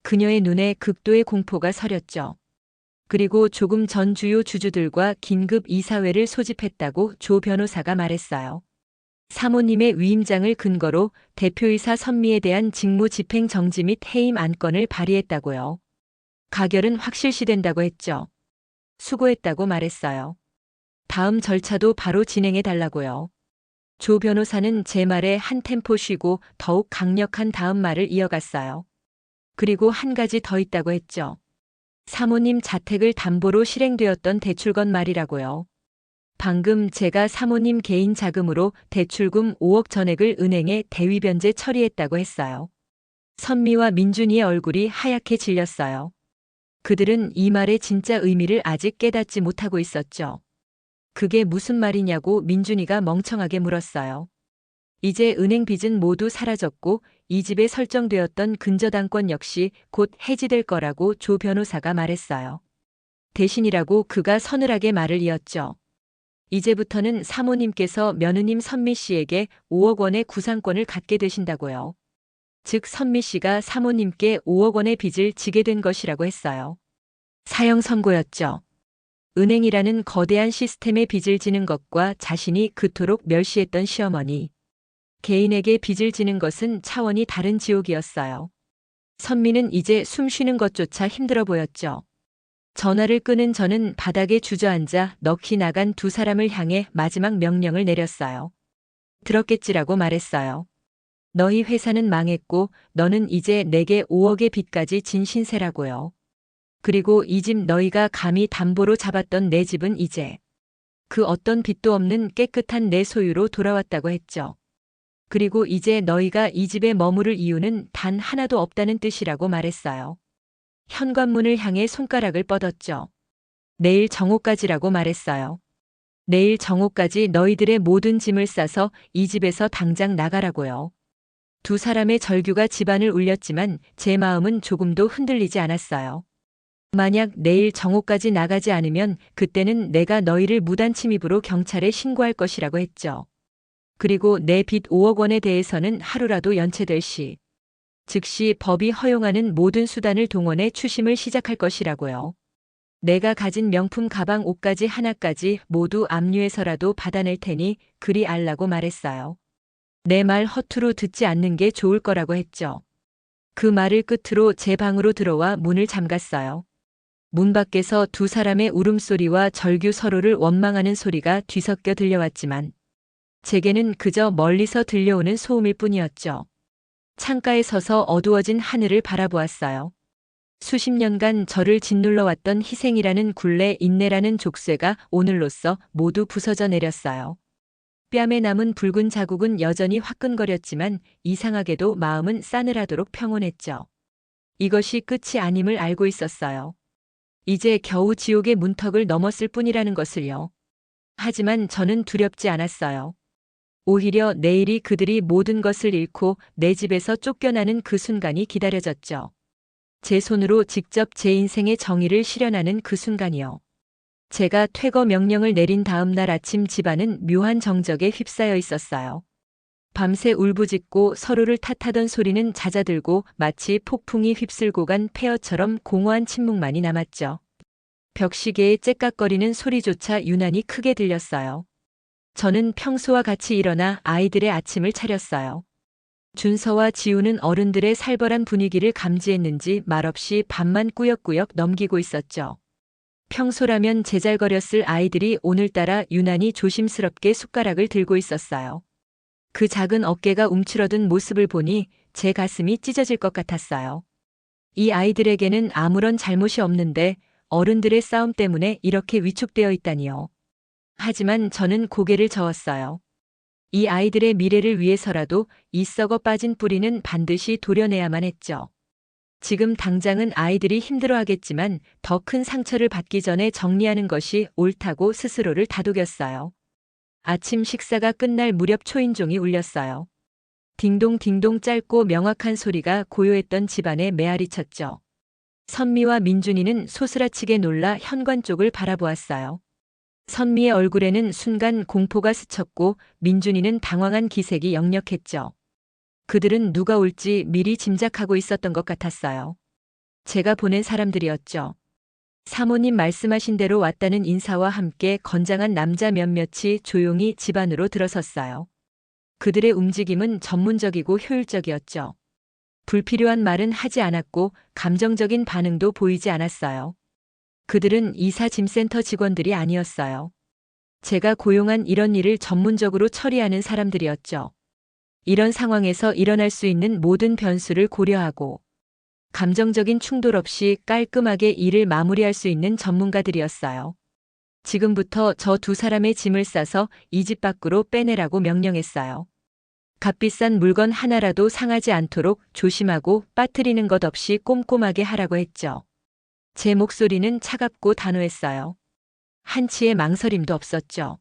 그녀의 눈에 극도의 공포가 서렸죠. 그리고 조금 전 주요 주주들과 긴급 이사회를 소집했다고 조 변호사가 말했어요. 사모님의 위임장을 근거로 대표이사 선미에 대한 직무 집행 정지 및 해임 안건을 발의했다고요. 가결은 확실시된다고 했죠. 수고했다고 말했어요. 다음 절차도 바로 진행해 달라고요. 조 변호사는 제 말에 한 템포 쉬고 더욱 강력한 다음 말을 이어갔어요. 그리고 한 가지 더 있다고 했죠. 사모님 자택을 담보로 실행되었던 대출건 말이라고요. 방금 제가 사모님 개인 자금으로 대출금 5억 전액을 은행에 대위변제 처리했다고 했어요. 선미와 민준이의 얼굴이 하얗게 질렸어요. 그들은 이 말의 진짜 의미를 아직 깨닫지 못하고 있었죠. 그게 무슨 말이냐고 민준이가 멍청하게 물었어요. 이제 은행 빚은 모두 사라졌고 이 집에 설정되었던 근저당권 역시 곧 해지될 거라고 조 변호사가 말했어요. 대신이라고 그가 서늘하게 말을 이었죠. 이제부터는 사모님께서 며느님 선미 씨에게 5억 원의 구상권을 갖게 되신다고요. 즉 선미 씨가 사모님께 5억 원의 빚을 지게 된 것이라고 했어요. 사형 선고였죠. 은행이라는 거대한 시스템에 빚을 지는 것과 자신이 그토록 멸시했던 시어머니. 개인에게 빚을 지는 것은 차원이 다른 지옥이었어요. 선미는 이제 숨 쉬는 것조차 힘들어 보였죠. 전화를 끄는 저는 바닥에 주저앉아 넋이 나간 두 사람을 향해 마지막 명령을 내렸어요. 들었겠지라고 말했어요. 너희 회사는 망했고 너는 이제 내게 5억의 빚까지 진 신세라고요. 그리고 이 집 너희가 감히 담보로 잡았던 내 집은 이제 그 어떤 빚도 없는 깨끗한 내 소유로 돌아왔다고 했죠. 그리고 이제 너희가 이 집에 머무를 이유는 단 하나도 없다는 뜻이라고 말했어요. 현관문을 향해 손가락을 뻗었죠. 내일 정오까지라고 말했어요. 내일 정오까지 너희들의 모든 짐을 싸서 이 집에서 당장 나가라고요. 두 사람의 절규가 집안을 울렸지만 제 마음은 조금도 흔들리지 않았어요. 만약 내일 정오까지 나가지 않으면 그때는 내가 너희를 무단 침입으로 경찰에 신고할 것이라고 했죠. 그리고 내 빚 5억 원에 대해서는 하루라도 연체될 시 즉시 법이 허용하는 모든 수단을 동원해 추심을 시작할 것이라고요. 내가 가진 명품 가방 옷가지 하나까지 모두 압류해서라도 받아낼 테니 그리 알라고 말했어요. 내 말 허투루 듣지 않는 게 좋을 거라고 했죠. 그 말을 끝으로 제 방으로 들어와 문을 잠갔어요. 문 밖에서 두 사람의 울음소리와 절규 서로를 원망하는 소리가 뒤섞여 들려왔지만 제게는 그저 멀리서 들려오는 소음일 뿐이었죠. 창가에 서서 어두워진 하늘을 바라보았어요. 수십 년간 저를 짓눌러왔던 희생이라는 굴레, 인내라는 족쇄가 오늘로써 모두 부서져 내렸어요. 뺨에 남은 붉은 자국은 여전히 화끈거렸지만 이상하게도 마음은 싸늘하도록 평온했죠. 이것이 끝이 아님을 알고 있었어요. 이제 겨우 지옥의 문턱을 넘었을 뿐이라는 것을요. 하지만 저는 두렵지 않았어요. 오히려 내일이 그들이 모든 것을 잃고 내 집에서 쫓겨나는 그 순간이 기다려졌죠. 제 손으로 직접 제 인생의 정의를 실현하는 그 순간이요. 제가 퇴거 명령을 내린 다음 날 아침 집안은 묘한 정적에 휩싸여 있었어요. 밤새 울부짖고 서로를 탓하던 소리는 잦아들고 마치 폭풍이 휩쓸고 간 폐허처럼 공허한 침묵만이 남았죠. 벽시계의 째깍거리는 소리조차 유난히 크게 들렸어요. 저는 평소와 같이 일어나 아이들의 아침을 차렸어요. 준서와 지우는 어른들의 살벌한 분위기를 감지했는지 말없이 밥만 꾸역꾸역 넘기고 있었죠. 평소라면 제잘거렸을 아이들이 오늘따라 유난히 조심스럽게 숟가락을 들고 있었어요. 그 작은 어깨가 움츠러든 모습을 보니 제 가슴이 찢어질 것 같았어요. 이 아이들에게는 아무런 잘못이 없는데 어른들의 싸움 때문에 이렇게 위축되어 있다니요. 하지만 저는 고개를 저었어요. 이 아이들의 미래를 위해서라도 이 썩어 빠진 뿌리는 반드시 도려내야만 했죠. 지금 당장은 아이들이 힘들어하겠지만 더 큰 상처를 받기 전에 정리하는 것이 옳다고 스스로를 다독였어요. 아침 식사가 끝날 무렵 초인종이 울렸어요. 딩동딩동 짧고 명확한 소리가 고요했던 집안에 메아리 쳤죠. 선미와 민준이는 소스라치게 놀라 현관 쪽을 바라보았어요. 선미의 얼굴에는 순간 공포가 스쳤고 민준이는 당황한 기색이 역력했죠. 그들은 누가 올지 미리 짐작하고 있었던 것 같았어요. 제가 보낸 사람들이었죠. 사모님 말씀하신 대로 왔다는 인사와 함께 건장한 남자 몇몇이 조용히 집 안으로 들어섰어요. 그들의 움직임은 전문적이고 효율적이었죠. 불필요한 말은 하지 않았고 감정적인 반응도 보이지 않았어요. 그들은 이사 짐센터 직원들이 아니었어요. 제가 고용한 이런 일을 전문적으로 처리하는 사람들이었죠. 이런 상황에서 일어날 수 있는 모든 변수를 고려하고 감정적인 충돌 없이 깔끔하게 일을 마무리할 수 있는 전문가들이었어요. 지금부터 저 두 사람의 짐을 싸서 이 집 밖으로 빼내라고 명령했어요. 값비싼 물건 하나라도 상하지 않도록 조심하고 빠뜨리는 것 없이 꼼꼼하게 하라고 했죠. 제 목소리는 차갑고 단호했어요. 한치의 망설임도 없었죠.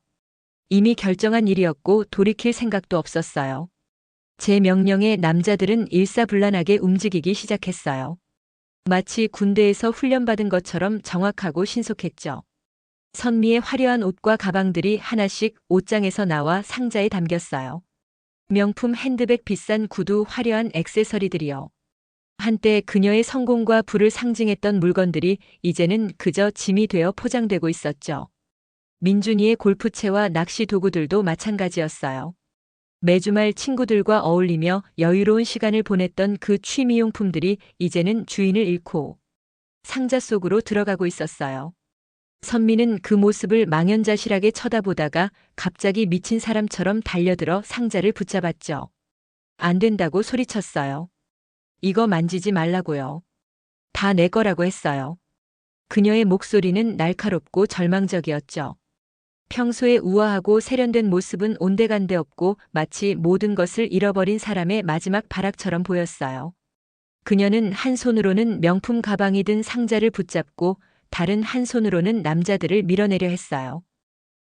이미 결정한 일이었고 돌이킬 생각도 없었어요. 제 명령에 남자들은 일사불란하게 움직이기 시작했어요. 마치 군대에서 훈련받은 것처럼 정확하고 신속했죠. 선미의 화려한 옷과 가방들이 하나씩 옷장에서 나와 상자에 담겼어요. 명품 핸드백, 비싼 구두, 화려한 액세서리들이요. 한때 그녀의 성공과 부를 상징했던 물건들이 이제는 그저 짐이 되어 포장되고 있었죠. 민준이의 골프채와 낚시 도구들도 마찬가지였어요. 매주 말 친구들과 어울리며 여유로운 시간을 보냈던 그 취미용품들이 이제는 주인을 잃고 상자 속으로 들어가고 있었어요. 선미는 그 모습을 망연자실하게 쳐다보다가 갑자기 미친 사람처럼 달려들어 상자를 붙잡았죠. 안 된다고 소리쳤어요. 이거 만지지 말라고요. 다 내 거라고 했어요. 그녀의 목소리는 날카롭고 절망적이었죠. 평소에 우아하고 세련된 모습은 온데간데 없고 마치 모든 것을 잃어버린 사람의 마지막 발악처럼 보였어요. 그녀는 한 손으로는 명품 가방이 든 상자를 붙잡고 다른 한 손으로는 남자들을 밀어내려 했어요.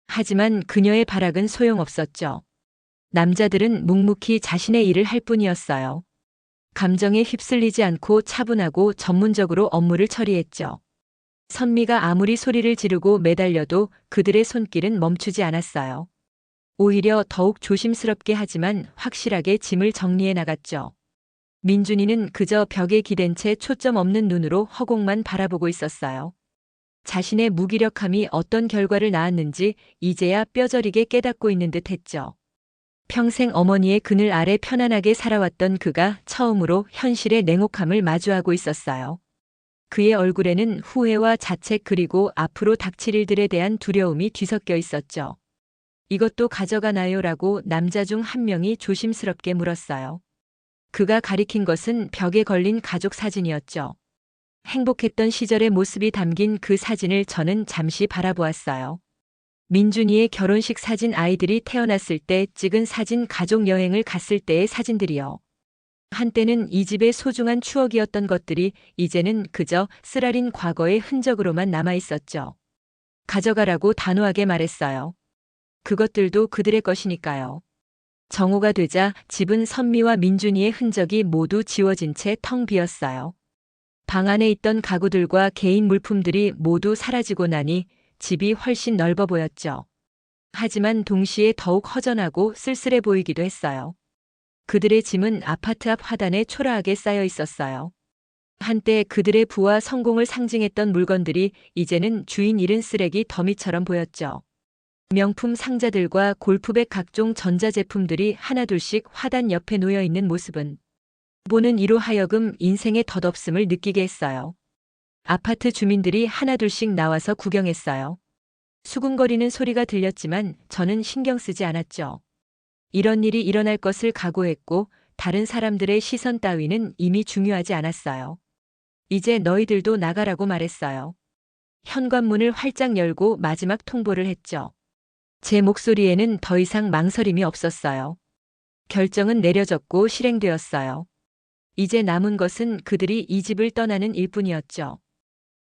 하지만 그녀의 발악은 소용없었죠. 남자들은 묵묵히 자신의 일을 할 뿐이었어요. 감정에 휩쓸리지 않고 차분하고 전문적으로 업무를 처리했죠. 선미가 아무리 소리를 지르고 매달려도 그들의 손길은 멈추지 않았어요. 오히려 더욱 조심스럽게 하지만 확실하게 짐을 정리해 나갔죠. 민준이는 그저 벽에 기댄 채 초점 없는 눈으로 허공만 바라보고 있었어요. 자신의 무기력함이 어떤 결과를 낳았는지 이제야 뼈저리게 깨닫고 있는 듯 했죠. 평생 어머니의 그늘 아래 편안하게 살아왔던 그가 처음으로 현실의 냉혹함을 마주하고 있었어요. 그의 얼굴에는 후회와 자책 그리고 앞으로 닥칠 일들에 대한 두려움이 뒤섞여 있었죠. 이것도 가져가나요? 라고 남자 중 한 명이 조심스럽게 물었어요. 그가 가리킨 것은 벽에 걸린 가족 사진이었죠. 행복했던 시절의 모습이 담긴 그 사진을 저는 잠시 바라보았어요. 민준이의 결혼식 사진, 아이들이 태어났을 때 찍은 사진, 가족 여행을 갔을 때의 사진들이요. 한때는 이 집의 소중한 추억이었던 것들이 이제는 그저 쓰라린 과거의 흔적으로만 남아 있었죠. 가져가라고 단호하게 말했어요. 그것들도 그들의 것이니까요. 정오가 되자 집은 선미와 민준이의 흔적이 모두 지워진 채 텅 비었어요. 방 안에 있던 가구들과 개인 물품들이 모두 사라지고 나니 집이 훨씬 넓어 보였죠. 하지만 동시에 더욱 허전하고 쓸쓸해 보이기도 했어요. 그들의 짐은 아파트 앞 화단에 초라하게 쌓여 있었어요. 한때 그들의 부와 성공을 상징했던 물건들이 이제는 주인 잃은 쓰레기 더미처럼 보였죠. 명품 상자들과 골프백, 각종 전자제품들이 하나둘씩 화단 옆에 놓여 있는 모습은 보는 이로 하여금 인생의 덧없음을 느끼게 했어요. 아파트 주민들이 하나둘씩 나와서 구경했어요. 수군거리는 소리가 들렸지만 저는 신경 쓰지 않았죠. 이런 일이 일어날 것을 각오했고 다른 사람들의 시선 따위는 이미 중요하지 않았어요. 이제 너희들도 나가라고 말했어요. 현관문을 활짝 열고 마지막 통보를 했죠. 제 목소리에는 더 이상 망설임이 없었어요. 결정은 내려졌고 실행되었어요. 이제 남은 것은 그들이 이 집을 떠나는 일뿐이었죠.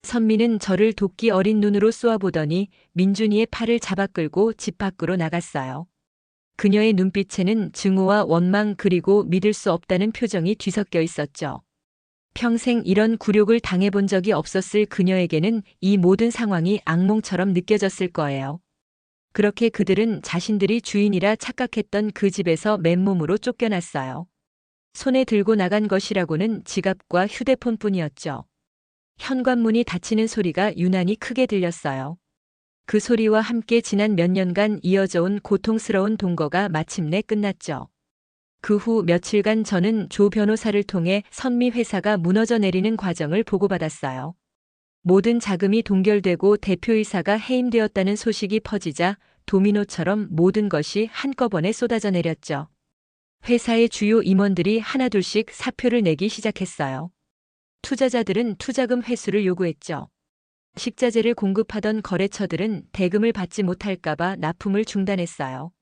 선미는 저를 도끼 어린 눈으로 쏘아보더니 민준이의 팔을 잡아 끌고 집 밖으로 나갔어요. 그녀의 눈빛에는 증오와 원망 그리고 믿을 수 없다는 표정이 뒤섞여 있었죠. 평생 이런 굴욕을 당해본 적이 없었을 그녀에게는 이 모든 상황이 악몽처럼 느껴졌을 거예요. 그렇게 그들은 자신들이 주인이라 착각했던 그 집에서 맨몸으로 쫓겨났어요. 손에 들고 나간 것이라고는 지갑과 휴대폰뿐이었죠. 현관문이 닫히는 소리가 유난히 크게 들렸어요. 그 소리와 함께 지난 몇 년간 이어져 온 고통스러운 동거가 마침내 끝났죠. 그 후 며칠간 저는 조 변호사를 통해 선미 회사가 무너져 내리는 과정을 보고받았어요. 모든 자금이 동결되고 대표이사가 해임되었다는 소식이 퍼지자 도미노처럼 모든 것이 한꺼번에 쏟아져 내렸죠. 회사의 주요 임원들이 하나둘씩 사표를 내기 시작했어요. 투자자들은 투자금 회수를 요구했죠. 식자재를 공급하던 거래처들은 대금을 받지 못할까봐 납품을 중단했어요.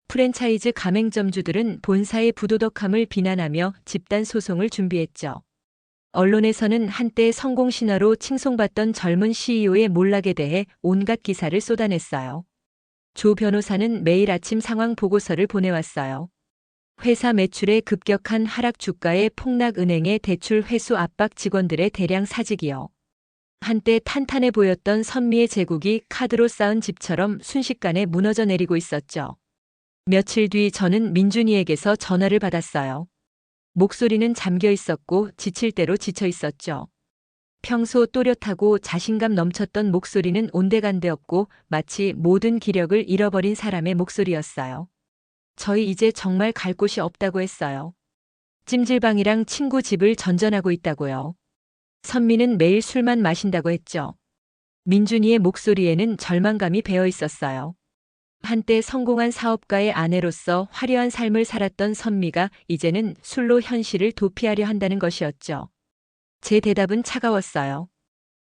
프랜차이즈 가맹점주들은 본사의 부도덕함을 비난하며 집단 소송을 준비했죠. 언론에서는 한때 성공 신화로 칭송받던 젊은 CEO의 몰락에 대해 온갖 기사를 쏟아냈어요. 조 변호사는 매일 아침 상황 보고서를 보내왔어요. 회사 매출의 급격한 하락, 주가의 폭락, 은행의 대출 회수 압박, 직원들의 대량 사직이요. 한때 탄탄해 보였던 선미의 제국이 카드로 쌓은 집처럼 순식간에 무너져 내리고 있었죠. 며칠 뒤 저는 민준이에게서 전화를 받았어요. 목소리는 잠겨 있었고 지칠 대로 지쳐 있었죠. 평소 또렷하고 자신감 넘쳤던 목소리는 온데간데 없고 마치 모든 기력을 잃어버린 사람의 목소리였어요. 저희 이제 정말 갈 곳이 없다고 했어요. 찜질방이랑 친구 집을 전전하고 있다고요. 선미는 매일 술만 마신다고 했죠. 민준이의 목소리에는 절망감이 배어 있었어요. 한때 성공한 사업가의 아내로서 화려한 삶을 살았던 선미가 이제는 술로 현실을 도피하려 한다는 것이었죠. 제 대답은 차가웠어요.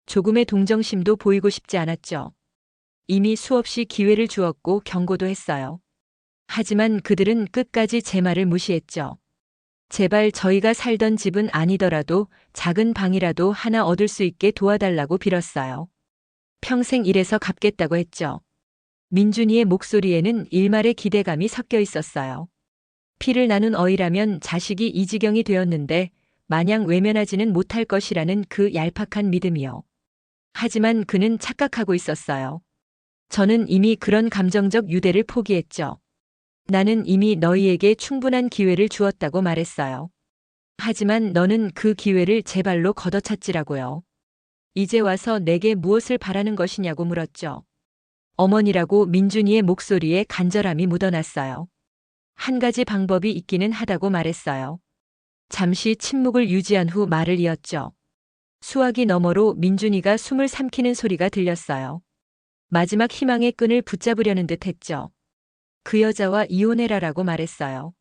조금의 동정심도 보이고 싶지 않았죠. 이미 수없이 기회를 주었고 경고도 했어요. 하지만 그들은 끝까지 제 말을 무시했죠. 제발 저희가 살던 집은 아니더라도 작은 방이라도 하나 얻을 수 있게 도와달라고 빌었어요. 평생 일해서 갚겠다고 했죠. 민준이의 목소리에는 일말의 기대감이 섞여 있었어요. 피를 나눈 어이라면 자식이 이 지경이 되었는데 마냥 외면하지는 못할 것이라는 그 얄팍한 믿음이요. 하지만 그는 착각하고 있었어요. 저는 이미 그런 감정적 유대를 포기했죠. 나는 이미 너희에게 충분한 기회를 주었다고 말했어요. 하지만 너는 그 기회를 제 발로 걷어찼지라고요. 이제 와서 내게 무엇을 바라는 것이냐고 물었죠. 어머니라고 민준이의 목소리에 간절함이 묻어났어요. 한 가지 방법이 있기는 하다고 말했어요. 잠시 침묵을 유지한 후 말을 이었죠. 수화기 너머로 민준이가 숨을 삼키는 소리가 들렸어요. 마지막 희망의 끈을 붙잡으려는 듯 했죠. 그 여자와 이혼해라라고 말했어요.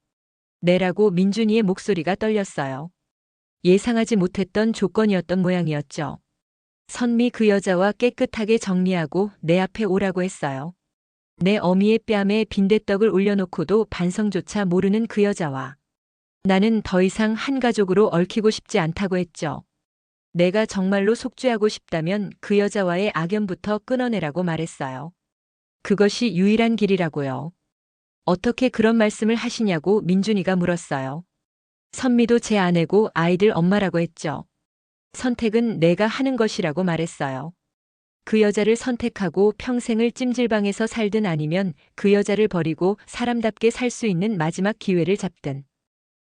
내라고 민준이의 목소리가 떨렸어요. 예상하지 못했던 조건이었던 모양이었죠. 선미 그 여자와 깨끗하게 정리하고 내 앞에 오라고 했어요. 내 어미의 뺨에 빈대떡을 올려놓고도 반성조차 모르는 그 여자와 나는 더 이상 한 가족으로 얽히고 싶지 않다고 했죠. 내가 정말로 속죄하고 싶다면 그 여자와의 악연부터 끊어내라고 말했어요. 그것이 유일한 길이라고요. 어떻게 그런 말씀을 하시냐고 민준이가 물었어요. 선미도 제 아내고 아이들 엄마라고 했죠. 선택은 내가 하는 것이라고 말했어요. 그 여자를 선택하고 평생을 찜질방에서 살든 아니면 그 여자를 버리고 사람답게 살 수 있는 마지막 기회를 잡든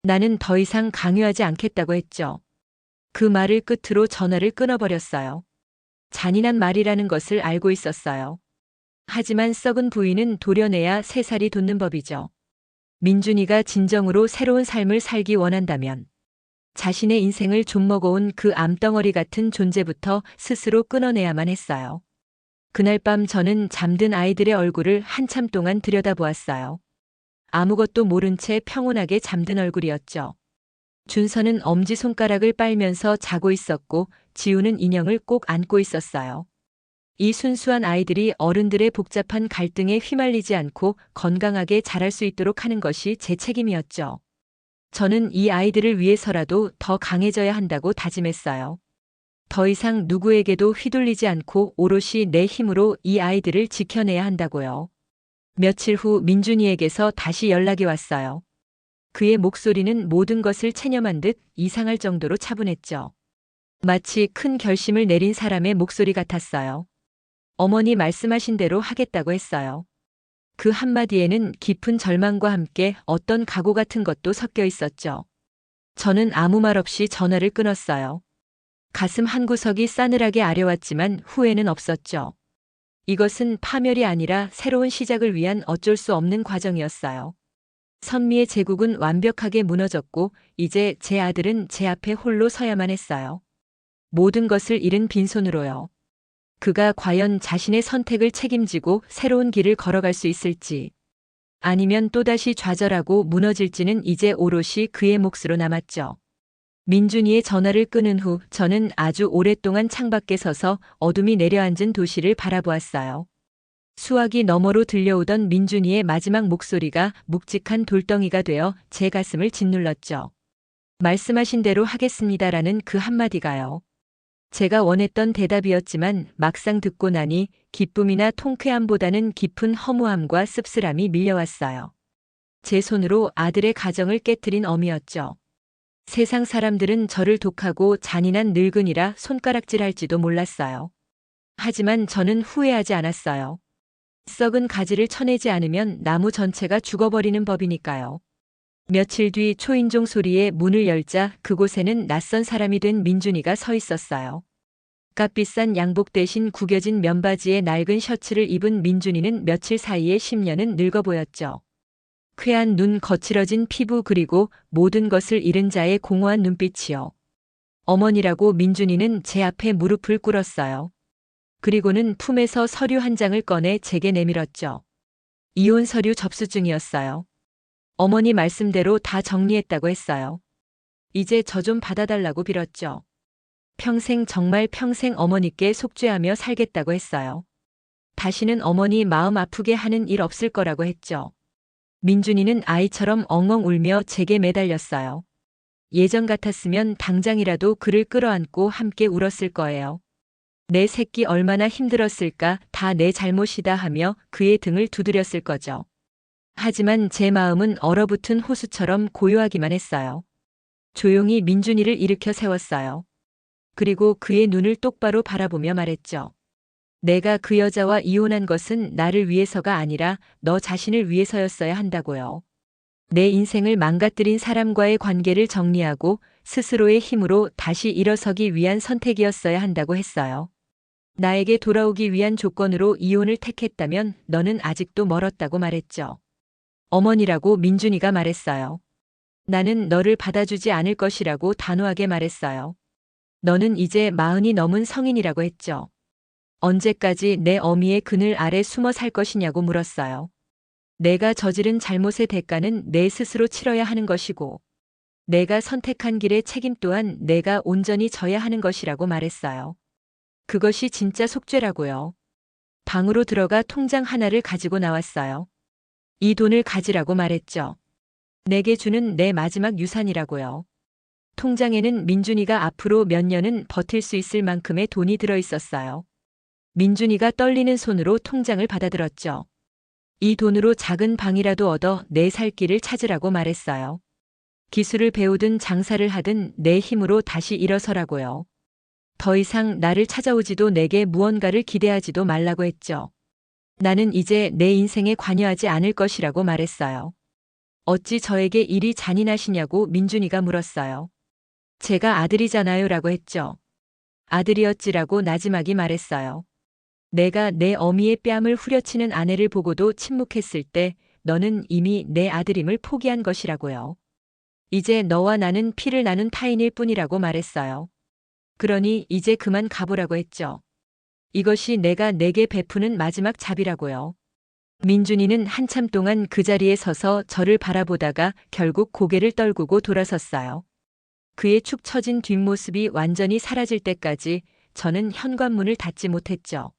나는 더 이상 강요하지 않겠다고 했죠. 그 말을 끝으로 전화를 끊어버렸어요. 잔인한 말이라는 것을 알고 있었어요. 하지만 썩은 부인은 도려내야 새살이 돋는 법이죠. 민준이가 진정으로 새로운 삶을 살기 원한다면 자신의 인생을 좀먹어온 그 암덩어리 같은 존재부터 스스로 끊어내야만 했어요. 그날 밤 저는 잠든 아이들의 얼굴을 한참 동안 들여다보았어요. 아무것도 모른 채 평온하게 잠든 얼굴이었죠. 준서는 엄지손가락을 빨면서 자고 있었고 지우는 인형을 꼭 안고 있었어요. 이 순수한 아이들이 어른들의 복잡한 갈등에 휘말리지 않고 건강하게 자랄 수 있도록 하는 것이 제 책임이었죠. 저는 이 아이들을 위해서라도 더 강해져야 한다고 다짐했어요. 더 이상 누구에게도 휘둘리지 않고 오롯이 내 힘으로 이 아이들을 지켜내야 한다고요. 며칠 후 민준이에게서 다시 연락이 왔어요. 그의 목소리는 모든 것을 체념한 듯 이상할 정도로 차분했죠. 마치 큰 결심을 내린 사람의 목소리 같았어요. 어머니 말씀하신 대로 하겠다고 했어요. 그 한마디에는 깊은 절망과 함께 어떤 각오 같은 것도 섞여 있었죠. 저는 아무 말 없이 전화를 끊었어요. 가슴 한구석이 싸늘하게 아려왔지만 후회는 없었죠. 이것은 파멸이 아니라 새로운 시작을 위한 어쩔 수 없는 과정이었어요. 선미의 제국은 완벽하게 무너졌고 이제 제 아들은 제 앞에 홀로 서야만 했어요. 모든 것을 잃은 빈손으로요. 그가 과연 자신의 선택을 책임지고 새로운 길을 걸어갈 수 있을지, 아니면 또다시 좌절하고 무너질지는 이제 오롯이 그의 몫으로 남았죠. 민준이의 전화를 끊은 후 저는 아주 오랫동안 창밖에 서서 어둠이 내려앉은 도시를 바라보았어요. 수화기 너머로 들려오던 민준이의 마지막 목소리가 묵직한 돌덩이가 되어 제 가슴을 짓눌렀죠. 말씀하신 대로 하겠습니다라는 그 한마디가요. 제가 원했던 대답이었지만 막상 듣고 나니 기쁨이나 통쾌함보다는 깊은 허무함과 씁쓸함이 밀려왔어요. 제 손으로 아들의 가정을 깨트린 어미였죠. 세상 사람들은 저를 독하고 잔인한 늙은이라 손가락질할지도 몰랐어요. 하지만 저는 후회하지 않았어요. 썩은 가지를 쳐내지 않으면 나무 전체가 죽어버리는 법이니까요. 며칠 뒤 초인종 소리에 문을 열자 그곳에는 낯선 사람이 된 민준이가 서 있었어요. 값비싼 양복 대신 구겨진 면바지에 낡은 셔츠를 입은 민준이는 며칠 사이에 10년은 늙어 보였죠. 쾌한 눈, 거칠어진 피부, 그리고 모든 것을 잃은 자의 공허한 눈빛이요. 어머니라고 민준이는 제 앞에 무릎을 꿇었어요. 그리고는 품에서 서류 한 장을 꺼내 제게 내밀었죠. 이혼 서류 접수증이었어요. 어머니 말씀대로 다 정리했다고 했어요. 이제 저 좀 받아달라고 빌었죠. 평생, 정말 평생 어머니께 속죄하며 살겠다고 했어요. 다시는 어머니 마음 아프게 하는 일 없을 거라고 했죠. 민준이는 아이처럼 엉엉 울며 제게 매달렸어요. 예전 같았으면 당장이라도 그를 끌어안고 함께 울었을 거예요. 내 새끼 얼마나 힘들었을까, 다 내 잘못이다 하며 그의 등을 두드렸을 거죠. 하지만 제 마음은 얼어붙은 호수처럼 고요하기만 했어요. 조용히 민준이를 일으켜 세웠어요. 그리고 그의 눈을 똑바로 바라보며 말했죠. 내가 그 여자와 이혼한 것은 나를 위해서가 아니라 너 자신을 위해서였어야 한다고요. 내 인생을 망가뜨린 사람과의 관계를 정리하고 스스로의 힘으로 다시 일어서기 위한 선택이었어야 한다고 했어요. 나에게 돌아오기 위한 조건으로 이혼을 택했다면 너는 아직도 멀었다고 말했죠. 어머니라고 민준이가 말했어요. 나는 너를 받아주지 않을 것이라고 단호하게 말했어요. 너는 이제 40이 넘은 성인이라고 했죠. 언제까지 내 어미의 그늘 아래 숨어 살 것이냐고 물었어요. 내가 저지른 잘못의 대가는 내 스스로 치러야 하는 것이고, 내가 선택한 길의 책임 또한 내가 온전히 져야 하는 것이라고 말했어요. 그것이 진짜 속죄라고요. 방으로 들어가 통장 하나를 가지고 나왔어요. 이 돈을 가지라고 말했죠. 내게 주는 내 마지막 유산이라고요. 통장에는 민준이가 앞으로 몇 년은 버틸 수 있을 만큼의 돈이 들어 있었어요. 민준이가 떨리는 손으로 통장을 받아들었죠. 이 돈으로 작은 방이라도 얻어 내 살 길을 찾으라고 말했어요. 기술을 배우든 장사를 하든 내 힘으로 다시 일어서라고요. 더 이상 나를 찾아오지도 내게 무언가를 기대하지도 말라고 했죠. 나는 이제 내 인생에 관여하지 않을 것이라고 말했어요. 어찌 저에게 일이 잔인하시냐고 민준이가 물었어요. 제가 아들이잖아요 라고 했죠. 아들이었지라고 나지막이 말했어요. 내가 내 어미의 뺨을 후려치는 아내를 보고도 침묵했을 때 너는 이미 내 아들임을 포기한 것이라고요. 이제 너와 나는 피를 나눈 타인일 뿐이라고 말했어요. 그러니 이제 그만 가보라고 했죠. 이것이 내가 내게 베푸는 마지막 잡이라고요. 민준이는 한참 동안 그 자리에 서서 저를 바라보다가 결국 고개를 떨구고 돌아섰어요. 그의 축 처진 뒷모습이 완전히 사라질 때까지 저는 현관문을 닫지 못했죠.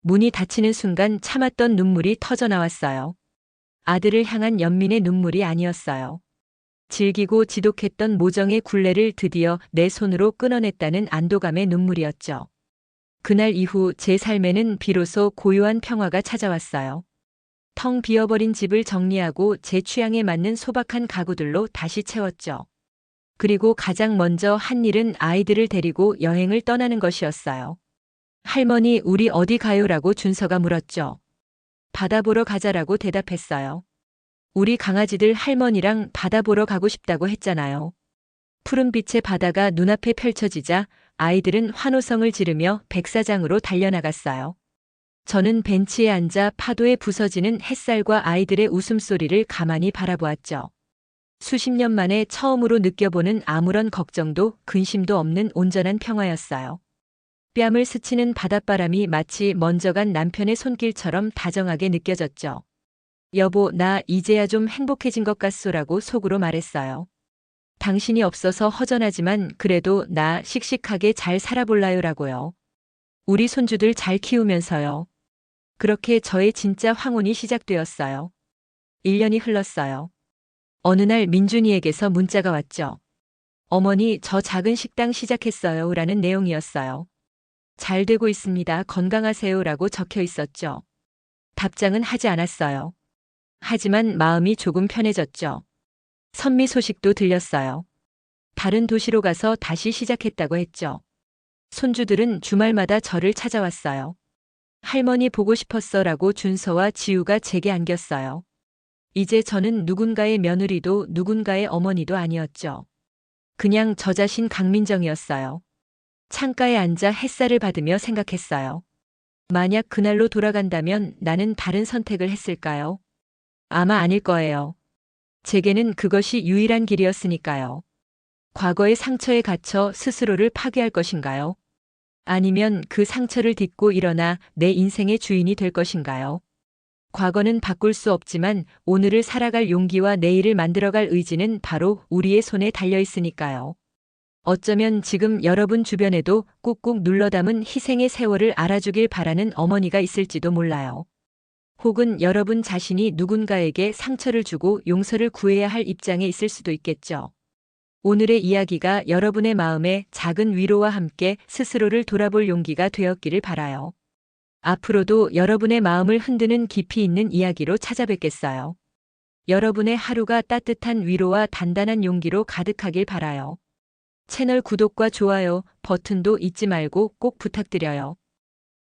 문이 닫히는 순간 참았던 눈물이 터져 나왔어요. 아들을 향한 연민의 눈물이 아니었어요. 질기고 지독했던 모정의 굴레를 드디어 내 손으로 끊어냈다는 안도감의 눈물이었죠. 그날 이후 제 삶에는 비로소 고요한 평화가 찾아왔어요. 텅 비어버린 집을 정리하고 제 취향에 맞는 소박한 가구들로 다시 채웠죠. 그리고 가장 먼저 한 일은 아이들을 데리고 여행을 떠나는 것이었어요. 할머니, 우리 어디 가요라고 준서가 물었죠. 바다 보러 가자라고 대답했어요. 우리 강아지들 할머니랑 바다 보러 가고 싶다고 했잖아요. 푸른빛의 바다가 눈앞에 펼쳐지자 아이들은 환호성을 지르며 백사장으로 달려나갔어요. 저는 벤치에 앉아 파도에 부서지는 햇살과 아이들의 웃음소리를 가만히 바라보았죠. 수십 년 만에 처음으로 느껴보는 아무런 걱정도 근심도 없는 온전한 평화였어요. 뺨을 스치는 바닷바람이 마치 먼저 간 남편의 손길처럼 다정하게 느껴졌죠. 여보, 나 이제야 좀 행복해진 것 같소라고 속으로 말했어요. 당신이 없어서 허전하지만 그래도 나 씩씩하게 잘 살아볼라요라고요. 우리 손주들 잘 키우면서요. 그렇게 저의 진짜 황혼이 시작되었어요. 1년이 흘렀어요. 어느 날 민준이에게서 문자가 왔죠. 어머니, 저 작은 식당 시작했어요 라는 내용이었어요. 잘 되고 있습니다. 건강하세요 라고 적혀 있었죠. 답장은 하지 않았어요. 하지만 마음이 조금 편해졌죠. 선미 소식도 들렸어요. 다른 도시로 가서 다시 시작했다고 했죠. 손주들은 주말마다 저를 찾아왔어요. 할머니 보고 싶었어 라고 준서와 지우가 제게 안겼어요. 이제 저는 누군가의 며느리도 누군가의 어머니도 아니었죠. 그냥 저 자신 강민정이었어요. 창가에 앉아 햇살을 받으며 생각했어요. 만약 그날로 돌아간다면 나는 다른 선택을 했을까요? 아마 아닐 거예요. 제게는 그것이 유일한 길이었으니까요. 과거의 상처에 갇혀 스스로를 파괴할 것인가요? 아니면 그 상처를 딛고 일어나 내 인생의 주인이 될 것인가요? 과거는 바꿀 수 없지만 오늘을 살아갈 용기와 내일을 만들어갈 의지는 바로 우리의 손에 달려 있으니까요. 어쩌면 지금 여러분 주변에도 꾹꾹 눌러 담은 희생의 세월을 알아주길 바라는 어머니가 있을지도 몰라요. 혹은 여러분 자신이 누군가에게 상처를 주고 용서를 구해야 할 입장에 있을 수도 있겠죠. 오늘의 이야기가 여러분의 마음에 작은 위로와 함께 스스로를 돌아볼 용기가 되었기를 바라요. 앞으로도 여러분의 마음을 흔드는 깊이 있는 이야기로 찾아뵙겠어요. 여러분의 하루가 따뜻한 위로와 단단한 용기로 가득하길 바라요. 채널 구독과 좋아요 버튼도 잊지 말고 꼭 부탁드려요.